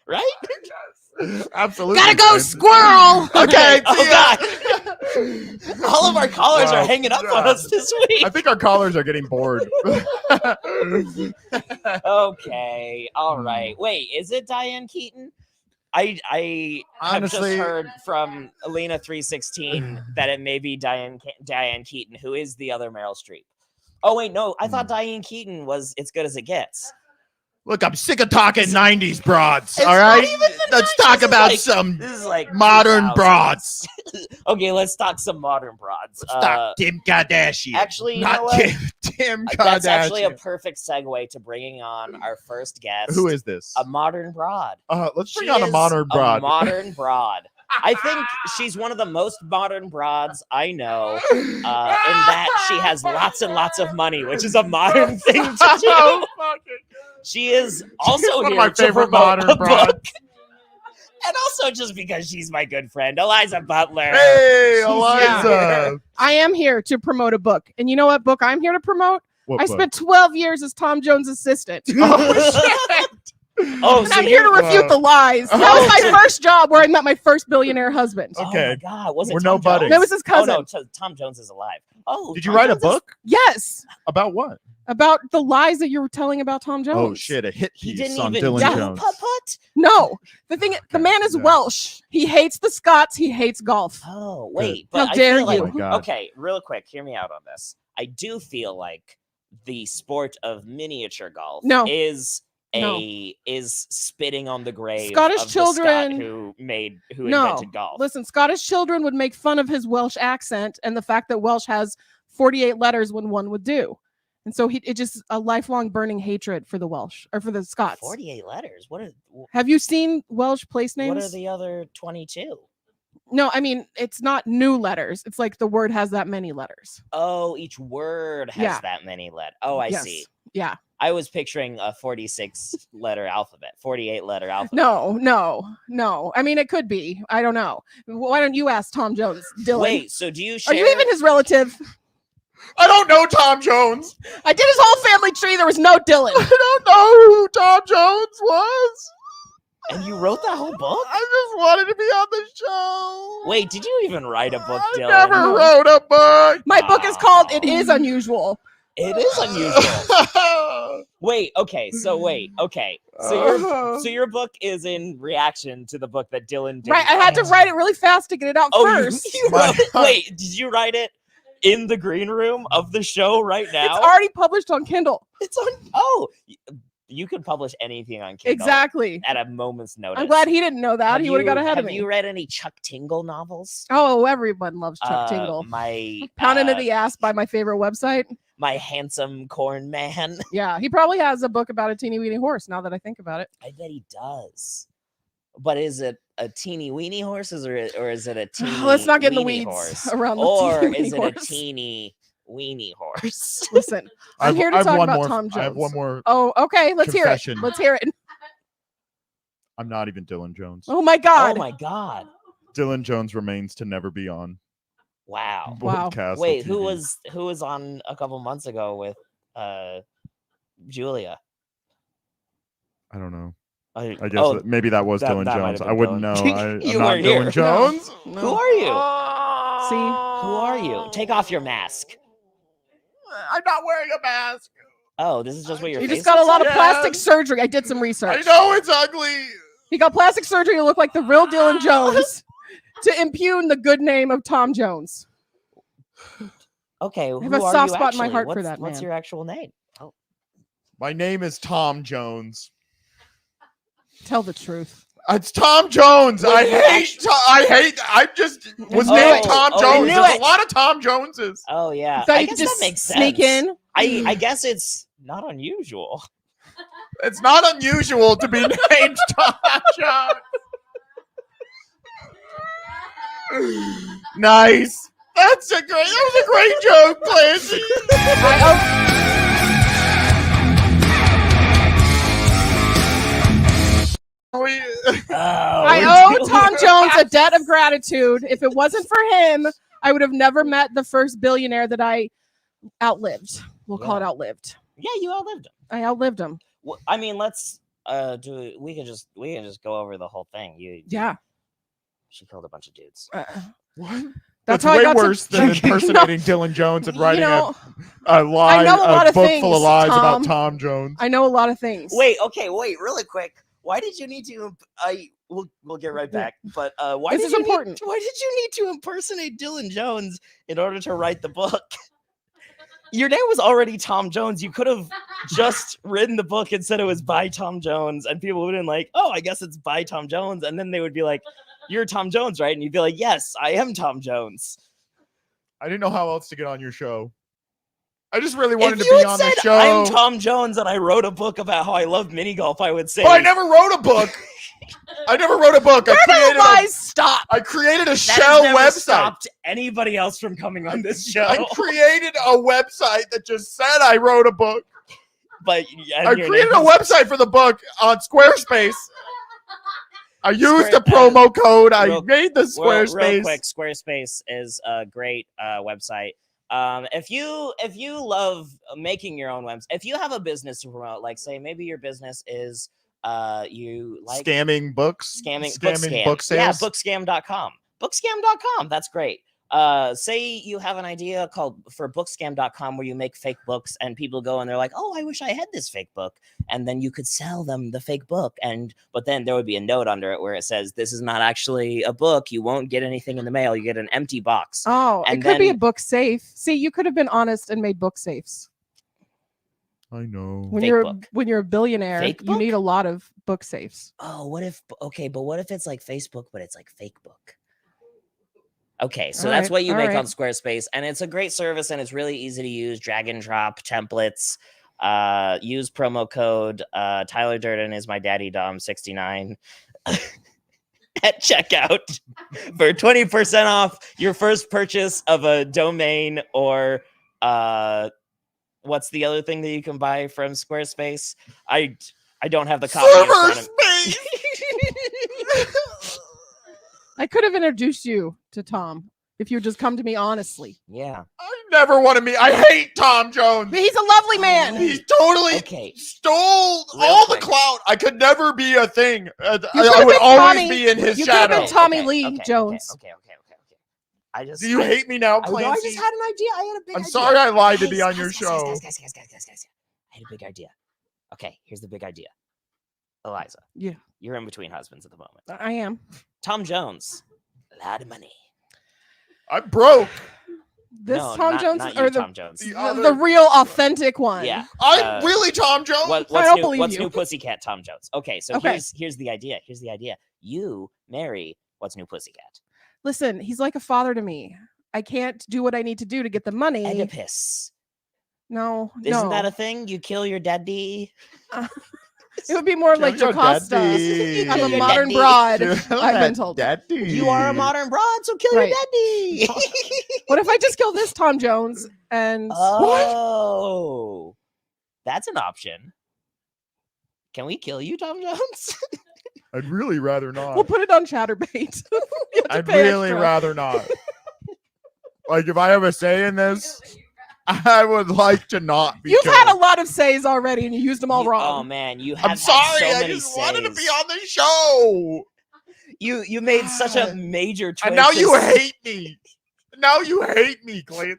right? Absolutely. Gotta go, man. squirrel. Okay. Oh, see ya. All of our callers Wow. are hanging up on Yeah. us this week. I think our callers are getting bored. Okay, all right. Wait, is it Diane Keaton? I have Honestly- just heard from Alina 316 that it may be Diane Keaton, who is the other Meryl Streep. Oh wait, no, I thought Diane Keaton was It's Good as It Gets. Look, I'm sick of talking 90s broads. It's All not right, even the let's 90s, talk it's about like- some This is like modern 2000s. broads. Okay, let's talk some modern broads. Let's talk Kim Kardashian. Actually, you know not what? Kim Kardashian. That's actually a perfect segue to bringing on our first guest. Who is this? a modern broad? Let's bring She on a is modern broad. A modern broad. I think she's one of the most modern broads I know, in that she has lots and lots of money, which is a modern thing to do. She is also one of here my to favorite promote modern a broads. book. And also just because she's my good friend, Eliza Butler. Hey, She's Eliza. here. I am here to promote a book. And you know what book I'm here to promote? What I book? spent 12 years as Tom Jones' assistant. Oh, And so I'm here to you're- refute the lies. That was my first job where I met my first billionaire husband. Okay. Oh my God, was it We're Tom no budding. Jones? That was his cousin. Oh no, Tom Jones is alive. Oh, Did you Tom write a Jones is- book? Yes. About what? About the lies that you were telling about Tom Jones. Oh shit, a hit He piece didn't on even Dylan do Jones. putt-putt? No. The man is yeah. Welsh. He hates the Scots. He hates golf. Oh wait, How but I dare feel like, Oh my God. okay, real quick, hear me out on this. I do feel like the sport of miniature golf No. is No. is spitting on the grave Scottish of the Scot children- who No. invented golf. Listen, Scottish children would make fun of his Welsh accent and the fact that Welsh has 48 letters when one would do. And so it just a lifelong burning hatred for the Welsh or for the Scots. 48 letters. What are Have you seen Welsh place names? what are the other 22? No, I mean, it's not new letters. It's like the word has that many letters. Oh, each word has Yeah. that many letters. Oh, I Yes. see. Yeah. I was picturing a 46 letter alphabet, 48 letter alphabet. No. I mean, it could be. I don't know. Why don't you ask Tom Jones, Dylan? Wait, so do you share? Are you even his relative? I don't know Tom Jones. I did his whole family tree. There was no Dylan. I don't know who Tom Jones was. And you wrote that whole book? I just wanted to be on the show. Wait, did you even write a book, I Dylan? never wrote a book. My book is called "It Is Unusual." It is unusual. Wait, okay. So your book is in reaction to the book that Dylan did. Right. I had to write it really fast to get it out Oh, first. you wrote it? Wait, did you write it in the green room of the show right now? It's already published on Kindle. It's on. Oh, you could publish anything on Kindle. Exactly. At a moment's notice. I'm glad he didn't know that. Have He would have got ahead of Have me. you read any Chuck Tingle novels? Oh, everyone loves Chuck Tingle. My Pound into the ass by my favorite website. My handsome corn man. Yeah, he probably has a book about a teeny weeny horse. Now that I think about it, I bet he does. But is it a teeny weeny horse, or is it a teeny? let's not get in the weeny weeds horse? around the Or teeny is weeny it a horse. teeny weeny horse? Listen, I'm here to I've talk one about more, Tom Jones. I have one more. Oh, okay. Let's hear it. confession. Let's hear it. I'm not even Dylan Jones. Oh my Oh God. my God! Dylan Jones remains to never be on Wow. Wow. broadcast. Wait, or who TV. was on a couple months ago with Julia? I don't know. I I guess that maybe that was that- Dylan that might Jones. have I been wouldn't know. Dylan. I'm You not weren't Dylan here. Jones. Who are you? See, Who are you? Take off your mask. I'm not wearing a mask. Oh, this is just what your he face just got a looks lot like? of plastic Yes. surgery. I did some research. I know it's ugly. He got plastic surgery to look like the real Dylan Jones to impugn the good name of Tom Jones. Okay, have who a are soft you spot in my actually? heart for What's- that What's man. your actual name? Oh, My name is Tom Jones. Tell the truth. It's Tom Jones. I hate. I just was knew named it. Tom Oh, Jones. I knew There's it. a lot of Tom Joneses. oh yeah. Thought I you guess could just that makes sneak sense. in. I guess it's not unusual. It's not unusual to be named Tom Jones. Nice. That was a great joke, Clancy. I owe Tom Jones a debt of gratitude. If it wasn't for him, I would have never met the first billionaire that I outlived. We'll call it outlived. Yeah, you outlived him. I outlived him. Well, I mean, let's do. We can just go over the whole thing. Yeah. She killed a bunch of dudes. What? That's That's how I way got to- worse than impersonating Dylan Jones and writing You know, a lie, know a lot a of book things, full of lies Tom. about Tom Jones. I know a lot of things. Wait, really quick. Why did you need to? We'll get right back. But why This did is you important. Why did you need to impersonate Dylan Jones in order to write the book? Your name was already Tom Jones. You could have just written the book and said it was by Tom Jones, and people would have been like, oh, I guess it's by Tom Jones. And then they would be like, you're Tom Jones, right? And you'd be like, yes, I am Tom Jones. I didn't know how else to get on your show. I just really wanted If to you be had on said, the show. I'm Tom Jones and I wrote a book about how I love mini golf, I would say. But I never wrote a book. I never wrote a book. Where do the lies stop? I created a That shell has never website. stopped anybody else from coming on this show. I created a website that just said I wrote a book. But I created a website for the book on Squarespace. I used a promo code. I made the Squarespace. Real quick, Squarespace is a great website. If you love making your own website, if you have a business to promote, like say maybe your business is you like scamming books, scamming book sales. Yeah, bookscam.com. Bookscam.com. That's great. Say you have an idea called for bookscam.com where you make fake books and people go and they're like, oh, I wish I had this fake book. And then you could sell them the fake book. But then there would be a note under it where it says, this is not actually a book. You won't get anything in the mail. You get an empty box. Oh, And it could be a then- book safe. See, you could have been honest and made book safes. I know. When Fake you're book. when you're a billionaire, Fake you book? need a lot of book safes. Oh, what if it's like Facebook, but it's like fake book? Okay, so All that's right, what you all make right. on Squarespace, and it's a great service, and it's really easy to use. Drag and drop templates. Use promo code Tyler Durden is my daddy Dom 69 at checkout for 20% off your first purchase of a domain or what's the other thing that you can buy from Squarespace? I don't have the copy. in front of- I could have introduced you to Tom if you would just come to me honestly. Yeah. I never want to meet. I hate Tom Jones. But he's a lovely man. He totally Okay. stole Real all quick. the clout. I could never be a thing. I could've would been always Tommy. be in his You could have shadow. been Tommy Lee Jones. Okay. I just Do you hate me now, I, no, I Clancy? just had an idea. I had a big I'm idea. sorry I lied to Guys, be on guys, your guys, show. Guys. I had a big idea. Okay, here's the big idea. Eliza. Yeah. You're in between husbands at the moment. I am. Tom Jones. A lot of money. I'm broke. This No, Tom not- Jones not or you, the Tom Jones. the real authentic one. Yeah. I'm really Tom Jones. What's don't new? believe What's you. new? Pussycat Tom Jones. Okay, so Okay. here's the idea. You marry What's New Pussycat. Listen, he's like a father to me. I can't do what I need to do to get the money. Oedipus. No, Isn't no. that a thing? You kill your daddy. It would be more like Kill your Jocasta. daddy. I'm a Your modern daddy. broad. Kill I've been that told. daddy. You are a modern broad, so kill Right. your daddy. What if I just kill this Tom Jones and Oh, that's an option. Can we kill you, Tom Jones? I'd really rather not. we'll put it on Chatterbait? You have to I'd pay really extra. rather not. Like, if I have a say in this, I would like to not be You've killed. had a lot of says already, and you used them all Oh wrong. man, you have I'm had sorry. so I many just wanted to be says. on the show. You made such a major choice. And now you this- hate me. Now you hate me, Clancy.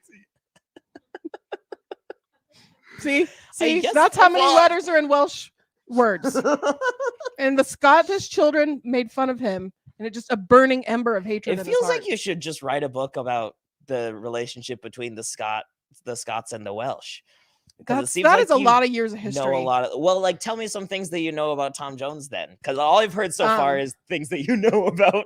See, guess that's how many well- letters are in Welsh words. And the Scottish children made fun of him, and it just a burning ember of hatred. It in his feels heart. like you should just write a book about the relationship between the Scots and the Welsh. 'Cause it seems that like is a you lot of years of know history. a lot of like tell me some things that you know about Tom Jones then, because all I've heard so far is things that you know about.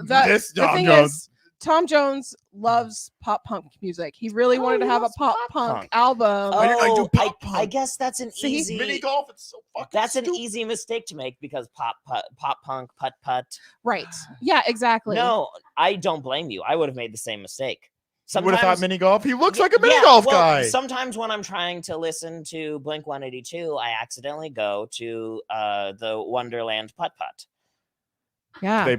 This The Tom thing Jones. is, Tom Jones loves pop punk music. He really wanted to have a pop punk album. Why didn't I do Oh, pop I punk? guess that's an See? easy. Mini golf, it's so fucking That's an stupid. easy mistake to make because pop punk putt putt. Right. Yeah, exactly. No, I don't blame you. I would have made the same mistake. You would have thought Sometimes mini golf. He looks like a mini yeah, golf well, guy. Sometimes when I'm trying to listen to Blink 182, I accidentally go to the Wonderland Putt Putt. Yeah.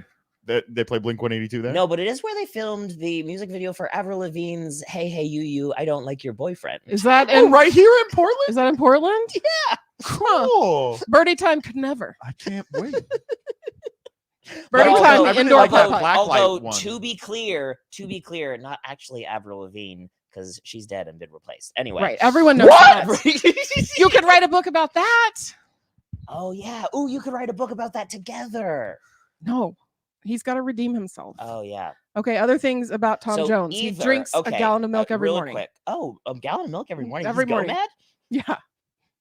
They play Blink 182 there. No, but it is where they filmed the music video for Avril Lavigne's "Hey Hey You, I Don't Like Your Boyfriend." Is that Oh, in right here in Portland. Is that in Portland? Yeah. Cool. Birdie time could never. I can't wait. Birdie Although- time I really indoor like that putt putt. black light Although one. to be clear, not actually Avril Lavigne because she's dead and been replaced. Anyway, Right. Everyone knows What? that. You could write a book about that. Oh yeah. Oh, you could write a book about that together. No. He's got to redeem himself. Oh yeah. Okay, other things about Tom So Jones. He either- drinks okay, a gallon of milk every real morning. quick. Oh, a gallon of milk every morning. Every He's morning. Go-mad? Yeah.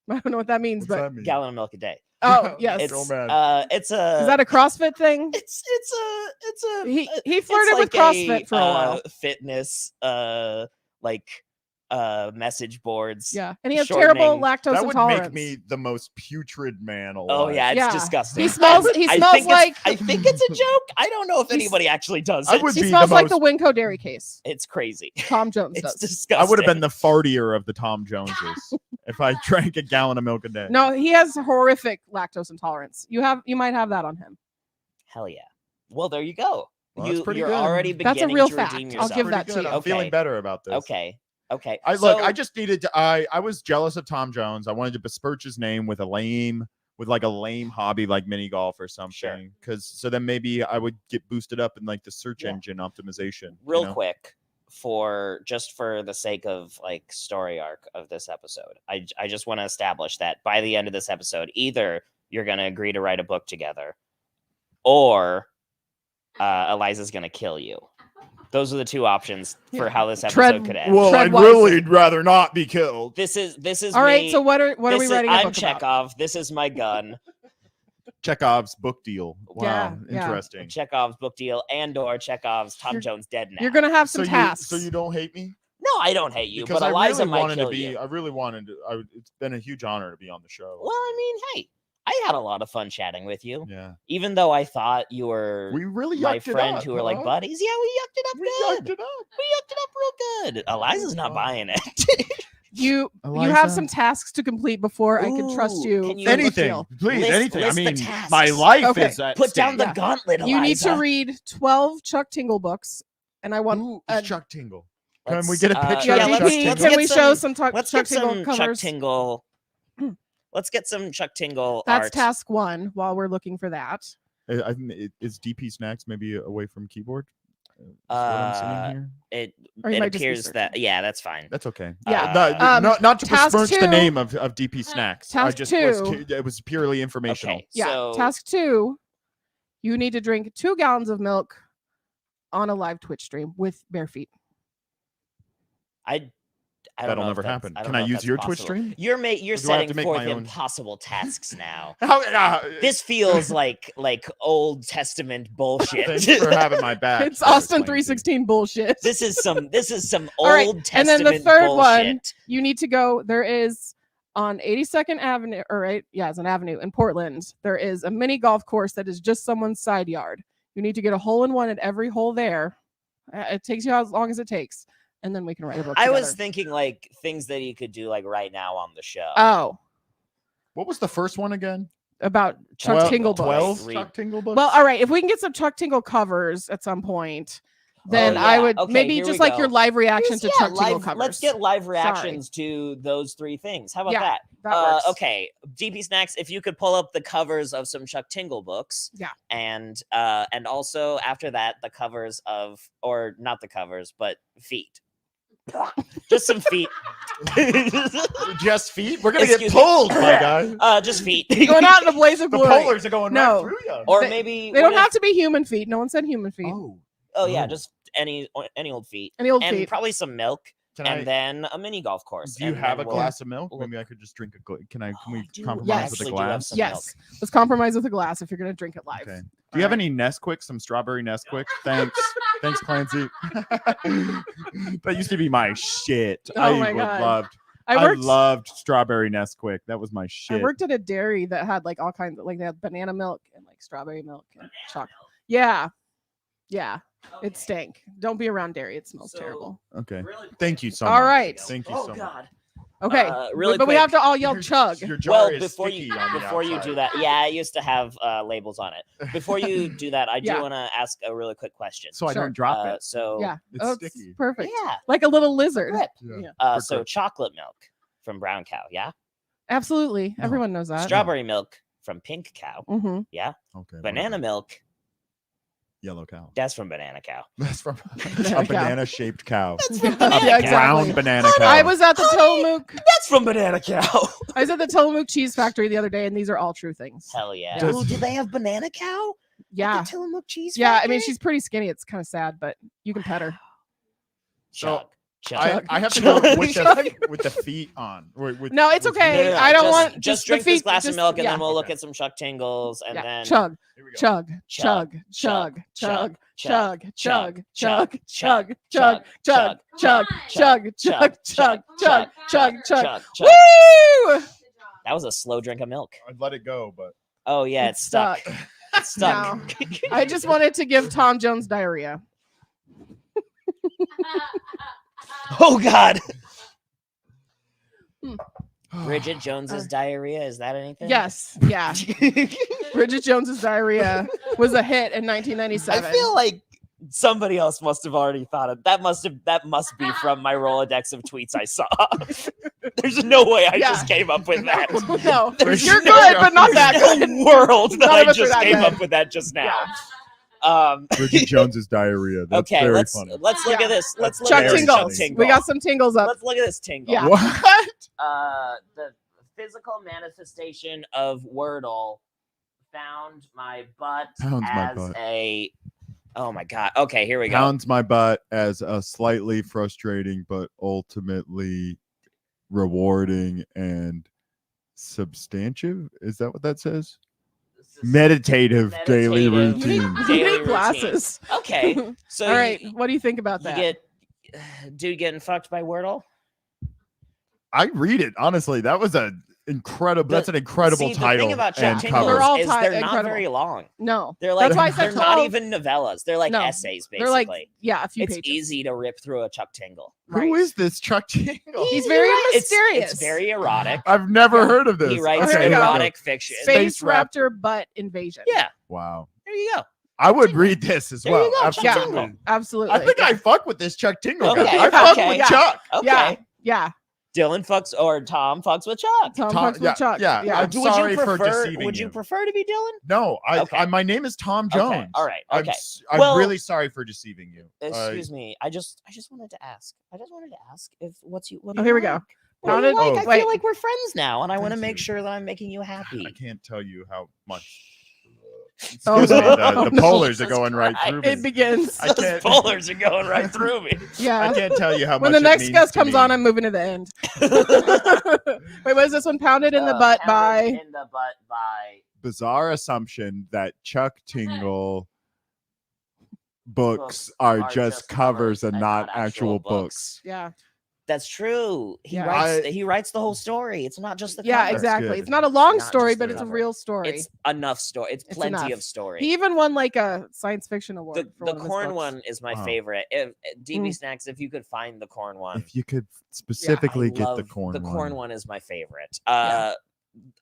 I don't know what that means, What's but that mean? Gallon of milk a day. oh yes, It's So bad. it's a is that a CrossFit thing? it's a He it's flirted with like CrossFit for a while. Fitness like message boards. Yeah, and he has terrible shortening. lactose That would intolerance. make me the most putrid man alive. Oh yeah, it's Yeah. disgusting. He smells. And He I smells think it's- like I think it's a joke. I don't know if He's- anybody actually does I it. would he be smells the like the most- Winco dairy case. It's crazy. Tom Jones It's does. disgusting. I would have been the fartier of the Tom Joneses if I drank a gallon of milk a day. No, he has horrific lactose intolerance. You might have that on him. Hell yeah. Well, there you go. Well, that's pretty you're good. already That's a beginning real to fact. redeem I'll yourself. give Pretty that to good. you. I'm feeling Okay. better about this. Okay. I So- just needed to. I was jealous of Tom Jones. I wanted to besmirch his name with a lame hobby like mini golf or something. Because so then maybe I would get boosted up in like the search Yeah. engine optimization. real quick for the sake of like story arc of this episode, I just want to establish that by the end of this episode, either you're going to agree to write a book together or Eliza's going to kill you. Those are the two options for Yeah. how this episode Tread- could end. Well, Tread I'd wisely. really rather not be killed. This is All right. me. So what are we This is- writing? A I'm book about? Chekhov. This is my gun. Chekhov's book deal. Wow, Yeah, yeah. interesting. Chekhov's book deal and/or Chekhov's Tom You're- Jones dead now. You're gonna have some so tasks. you don't hate me? No, I don't hate you, Because but I Eliza really might wanted kill to be. you. I really wanted to. It's been a huge honor to be on the show. Well, I mean, hey, I had a lot of fun chatting with you. Yeah, Even though I thought you were we really my yucked it friend up, who were like huh? buddies. Yeah, we yucked it up We good. yucked it up. We yucked it up real good. Eliza's not fun. buying it. you Eliza? have some tasks to complete before I can trust Ooh, you. can for you- the book Anything, deal. please, List- anything. I list the mean, tasks. my life Okay. is at Put down the stake. gauntlet, Eliza. You need to read 12 Chuck Tingle books, and I want. Ooh, a- Chuck Tingle. Let's, Can we get a picture yeah, of let's- Chuck DP, Tingle? let's can we get show some- some Let's Chuck get some Tingle Chuck covers? Tingle. Let's get some Chuck Tingle That's art. task 1 while we're looking for that. I think is DP Snacks maybe away from keyboard? Is what I'm seeing here? It Or you it might just be appears that searching. yeah, that's fine. That's okay. Yeah. Not to task besmirch the 2 name of DP Snacks. I task just 2 it was purely informational. Okay, Yeah. so Task 2, you need to drink 2 gallons of milk on a live Twitch stream with bare feet. I don't That'll know if never that's- happen. I don't Can know I if use that's your Twitch possible. stream? You're Or do I have setting to make forth my own? impossible tasks now. How, This feels like Old Testament bullshit. Thanks for having my back. It's Austin Clancy. 316 bullshit. This is some All right, Old and then Testament the third one, bullshit. you need to go. There is on 82nd Avenue, or right? Yeah, it's an avenue in Portland. There is a mini golf course that is just someone's side yard. You need to get a hole in one at every hole there. It takes you as long as it takes, and then we can write a book I was together. thinking like things that you could do like right now on the show. Oh, What was the first one again? about Chuck Tingle books. 12 Read. Chuck Tingle books? Well, all right. If we can get some Chuck Tingle covers at some point, then Oh, I yeah. would Okay, maybe here just we like go. your live reaction to Yeah, Chuck Tingle live- covers. Let's get live reactions to those 3 things. How about Yeah, that? that works. Okay, DP Snacks, if you could pull up the covers of some Chuck Tingle books. Yeah. And also after that, the covers of, or not the covers, but feet. Just some feet. Just feet? We're gonna get Excuse me. pulled, my guy. Just feet. Going out in a blaze of The glory. polars are going No. right through you. Or They- maybe They don't what have if- to be human feet. No one said human feet. Oh yeah, Oh. just any old feet. Any old And feet. probably some milk, Can and I, then a mini golf course. do you and have a then we'll- glass of milk? we'll- Maybe I could just drink a glass. Can we I do. compromise Yes. with Actually a do have glass? some Yes. Let's compromise with a glass if you're going to drink it live. Okay. Do All you have right. any Nesquik? Some strawberry Nesquik? Thanks. Thanks, Clancy. That used to be my shit. Oh my God. I loved strawberry Nesquik. That was my shit. I worked at a dairy that had like all kinds of, like they had banana milk and like strawberry milk and chocolate. Yeah. Yeah. It stank. Don't be around dairy. It smells So- terrible. Okay. Really quick- Thank you so All much. right. Thank you Oh so much. God. Okay. Really but we quick. have to all yell Your- chug. Your jar Well, is before sticky you on the before you outside. do that, yeah, I used to have labels on it. Before you do that, I do Yeah. want to ask a really quick question. So I Sure. don't drop it. So Yeah. It's Oh, sticky. perfect. yeah, Like a little lizard. Rip. Yeah. so Grip. chocolate milk from brown cow, yeah. Absolutely. No. Everyone knows that. Strawberry milk from pink cow, Mm-hmm. yeah. Okay. Banana whatever. milk, Yellow cow. that's from banana cow. That's from Banana a cow. banana shaped cow. That's from A banana Yeah, cow. brown exactly. banana cow. I was at the Honey. Tillamook. That's from banana cow. I was at the Tillamook Cheese Factory the other day, and these are all true things. Hell yeah. Does- Ooh, do they have banana cow? Yeah. The Tillamook cheese. Yeah. I mean, factory? she's pretty skinny. It's kind of sad, but you can pet her. So- Chug, Chug. I have to go with Chug. with the feet on. With, No, it's with okay. feet. I don't just, want just the drink this feet- glass of just- milk, and yeah. then we'll look Okay. at some Chuck Tingles, and Yeah. then chug, Here we go. chug, chug, chug, chug, chug, chug, chug, chug, chug, chug, chug, chug, chug, chug, chug, chug. Woo! That was a slow drink of milk. I'd let it go, but Oh yeah, it's stuck. It's stuck. Now, I just wanted to give Tom Jones diarrhea. Oh God. Hmm. Bridget Jones's diarrhea. Is that anything? Yes, yeah. Bridget Jones's diarrhea was a hit in I 1997. feel like somebody else must have already thought of that. That must be from my Rolodex of tweets I saw. There's no way I just came up with that. No, There's you're no- good, but not that There's good. no world that None of I us are just that came good. up with that just now. Bridget Jones's diarrhea. That's Okay, very let's funny. look Yeah. at this. Let's look Chuck at this Very Chuck tingles. funny. tingle. We got some tingles up. Let's look at this tingle. Yeah. What? The physical manifestation of Wordle found my butt Pounds my as butt. a. Oh my God. Okay, here we go. Pounds my butt as a slightly frustrating but ultimately rewarding and substantive. Is that what that says? Meditative daily Meditative. You need, routine. you Daily need glasses. Okay, so All right, you, what do you think about you that? get dude getting fucked by Wordle. I read it honestly. That was a incredible. That's an incredible See, title the thing about Chuck and Tingles cover. They're all is they're not incredible. very long. No, They're like that's why I they're said not 12. even novellas. They're like No, essays, basically. They're like, yeah, a few it's pages. easy to rip through a Chuck Tingle. Who is this Chuck Tingle? He's very mysterious. It's very erotic. I've never Yeah. heard of this. He writes Okay, here we go. erotic fiction. Space Space Rap- Raptor butt invasion. Yeah, Wow. there you go. I would read this as There well. you go, Chuck Absolutely. Tingle. Absolutely. I think I fuck with this Chuck Tingle Okay, guy. I fuck okay. with Chuck. Okay. Yeah, yeah. Dylan fucks or Tom fucks with Chuck. Tom, Tom- fucks yeah, with Chuck. yeah, yeah. I'm sorry for prefer? deceiving Would you you. prefer to be Dylan? No, Okay. my name is Tom Jones. Okay. All right. I'm Okay. I'm Well- really sorry for deceiving you. Excuse me. I just wanted to ask. If what do Oh, here we go. like? What do Pounded- you like? Oh, I wait. feel like we're friends now, and I want to Thank make you. sure that I'm making you happy. I can't tell you how much. Oh, Excuse me, no. the No. polars are Jesus going right through me. It begins. I Those can't- bowlers are going right through me. Yeah. I can't tell you how When much. the it next means guest to comes me. on, I'm moving to the end. Wait, what is this one? Pounded in the butt by. In the butt by. Bizarre assumption that Chuck Tingle books are just covers and not actual books. Yeah. That's true. He Yeah. writes. He writes the whole story. It's not just the Yeah, cover. exactly. good. It's not a long Not story, just but the it's a cover. real story. It's enough story. It's It's plenty enough. of story. He even won like a science fiction award. the for one of his corn books. one is my Uh-huh. favorite. If DB Mm. Snacks, if you could find the corn one, If you could specifically I get the love- corn The one. corn one is my favorite. Yeah.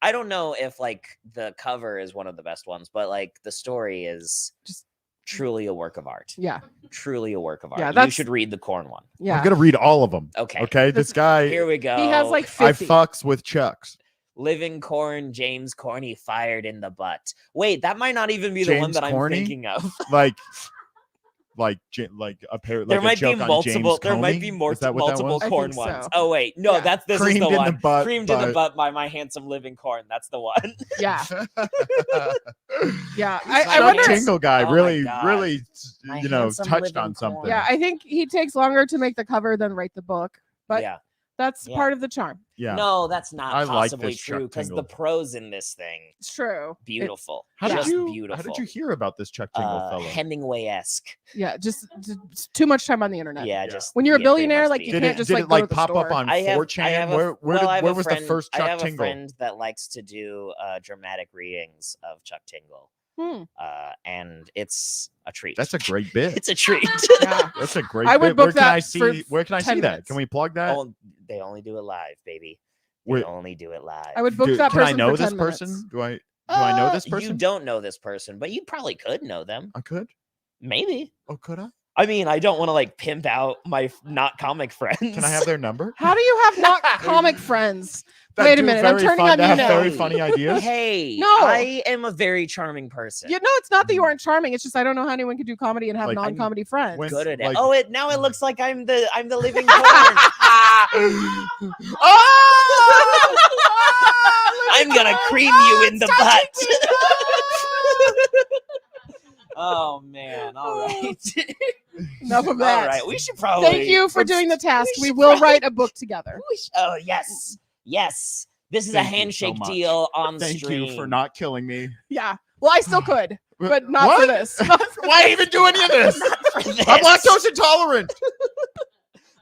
I don't know if like the cover is one of the best ones, but like the story is Just- truly a work of art. Yeah. Truly a work of art. Yeah, You that's- should read the corn one. Yeah. I'm gonna read all of them. Okay. Okay, this guy. Here we go. He has like I 50. fucks with Chucks. Living Corn, James Corny fired in the butt. Wait, that might not even be the one James that I'm Corny? thinking of. Like a pair. There Like might a be joke on multiple. James There might be Comey? more Is that what that multiple was? I corn think so. ones. Oh wait, no, Yeah. this is Creamed the in one. the butt. Creamed in the butt by my handsome living corn. That's the one. Yeah. Yeah. I I Chuck wonder. Tingle guy Oh my really, God. really, My touched handsome living on something. corn. Yeah, I think he takes longer to make the cover than write the book, but yeah. that's Yeah. part of the charm. Yeah. No, that's not I like possibly this Chuck true because the Tingle. prose in this thing It's true. beautiful. How did just you? beautiful. How did you hear about this Chuck Tingle fellow? Hemingway-esque. Yeah, just too much time on the internet. Yeah, Yeah. just When you're a yeah, pretty billionaire, much like, be. you Did can't it, just, did like, it go to like the pop up store. on I have 4chan? a- Where well, I have where a was friend- the first I Chuck have a Tingle? friend that likes to do dramatic readings of Chuck Tingle, Hmm. and it's a treat. That's a great bit. It's a treat. Yeah. That's a great I would bit. book Where can I that see? for Where can I 10 see that? minutes. Can we plug that? Oh, they only do it live, baby. They Wait. only do it live. I would book Do- that can person I know for 10 this person? minutes. Do I know this person? You don't know this person, but you probably could know them. I could. Maybe. Oh, could I? I mean, I don't want to like pimp out my not comic friends. Can I have their number? How do you have not comic friends? That Wait a do minute, I'm very turning fun on to you have now. very funny ideas. Hey, No. I am a very charming person. You know, it's not that you aren't charming. It's just I don't know how anyone could do comedy and have Like, non-comedy friends. when- Good at it. like- Oh, now it looks like I'm the living corn. Oh! I'm gonna cream you in the butt. Oh man! All right. Enough of All that. right, we should probably. Thank you for doing the task. we We should will probably- write a book together. Oh yes, yes. This is Thank a you so handshake much. deal on Thank stream. you for not killing me. Yeah. Well, I still could, but not for What? this. Why even do any of this? For this. I'm lactose intolerant,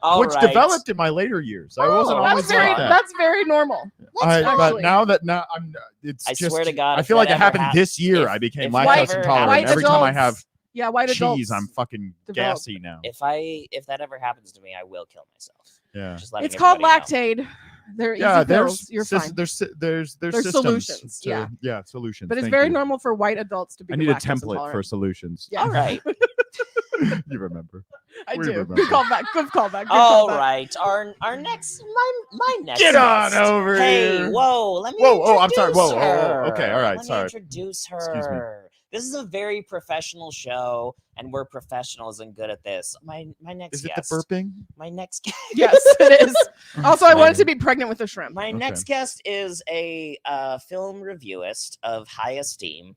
All which right. developed in my later years. I wasn't Oh, always that's very like that. that's very normal. But actually. now I'm. It's I just. swear to God, I if feel like that it happened ever this year. if- I became if lactose ever intolerant. White Every time I adults- have Yeah, white adults. cheese, I'm fucking develop- gassy now. If that ever happens to me, I will kill myself. Yeah. Just letting It's called everybody know. Lactaid. They're Yeah, easy pills. You're fine. There's There's systems solutions, to- solutions. But it's Thank very you. normal for white adults to be. I need a lactose template for intolerant. solutions. Yeah. All right. You remember? I We do. remember. Good callback. Good callback. Good All callback. right. Our next my next. Get on guest. over Hey, here. whoa. Let me. Whoa, oh, I'm sorry. introduce Whoa, oh, her. okay, all right, Let sorry. me introduce her. Excuse me. This is a very professional show, and we're professionals and good at this. My next Is it guest. the burping? My next guest. Yes, it is. Also, I wanted to Sorry. be pregnant with a shrimp. My Okay. next guest is a film reviewist of high esteem.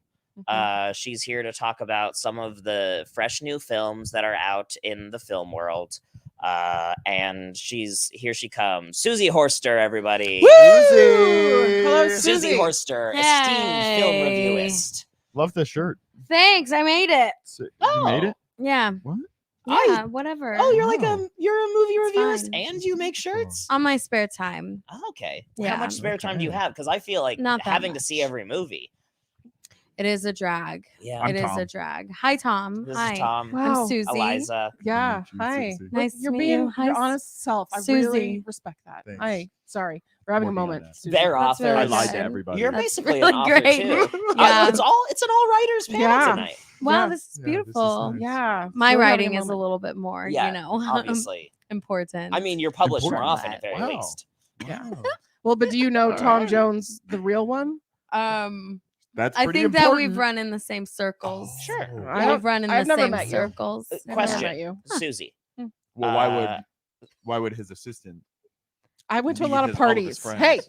She's here to talk about some of the fresh new films that are out in the film world. And here she comes. Susie Horster, everybody. Woo! Hello, Susie. Susie Susie. Horster, esteemed film Hey. reviewist. Love the shirt. Thanks, I made it. You made it? Yeah. What? Yeah, whatever. Oh, you're like Wow. you're a movie It's reviewist fine. and you make shirts? On my spare time. Okay. How Yeah. much spare time do you Okay. have? Because I feel like Not that having to see much. every movie. It is a drag. Yeah. I'm It is Tom. a drag. Hi, Tom. This Hi. is Tom. Wow. I'm Susie. Eliza. Yeah. Meet you, Hi. Susie. Nice to You're meet being you. Hi, your honest self. I Susie. really respect that. Thanks. Hi. Sorry. We're having a Working on moment. that. Susie. They're That's authors. really I lied to good. everybody. You're That's basically really an author great. too. Yeah. It's an all writers panel Yeah. tonight. Wow, Yeah. this is Yeah, this is beautiful. nice. Yeah. My We're having writing a is a moment. little bit more, Yeah, you know, Obviously. important. I mean, you're published more Important. often at very Wow. least. Yeah. Wow. Well, but do you know All Tom right. Jones, the real one? That's I pretty think that we've important. run in the same circles. Sure. I We've don't- run in I've the never same met you. circles. Uh, Never question. met you. Susie. Well, Uh, why would his assistant? I went to a lead lot of all of his parties. Hey,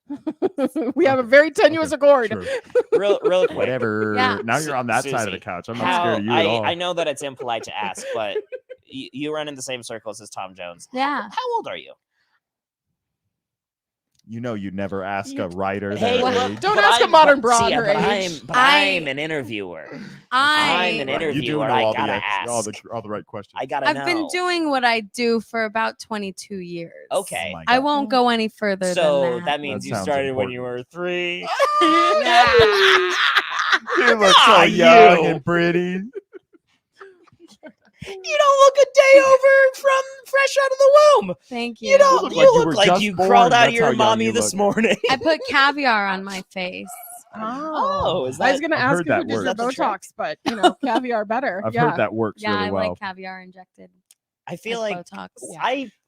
friends? we have a very tenuous Okay, accord. Sure. real quick. Whatever. Yeah. Now you're on that side of Susie, the couch. I'm not How, scared of you at all. I know that it's impolite to ask, but you run in the same circles as Tom Jones. Yeah. How old are you? You know, you never ask You- a writer Hey, that well, age. Don't but ask a I'm- modern but- broad see, her but age. I'm an interviewer. I'm an I Right, you do interviewer. know I all gotta the all the ask. all the right questions. I gotta know. I've been doing what I do for about 22 years. Okay. Oh my I God. won't go any further So than that means That you sounds started when you important. were 3. You look so Ah, young you. and pretty. You don't look a day over from fresh out of the womb. Thank you. You don't. look You like you look were like just you born. crawled out of That's how your young mommy you this look. morning. I put caviar on my face. Oh, is I was that? going to I've ask heard you who that did works. your That's a trick. Botox, but you know, caviar better. I've yeah. heard that works Yeah, really I well. like caviar injected. I feel like Botox.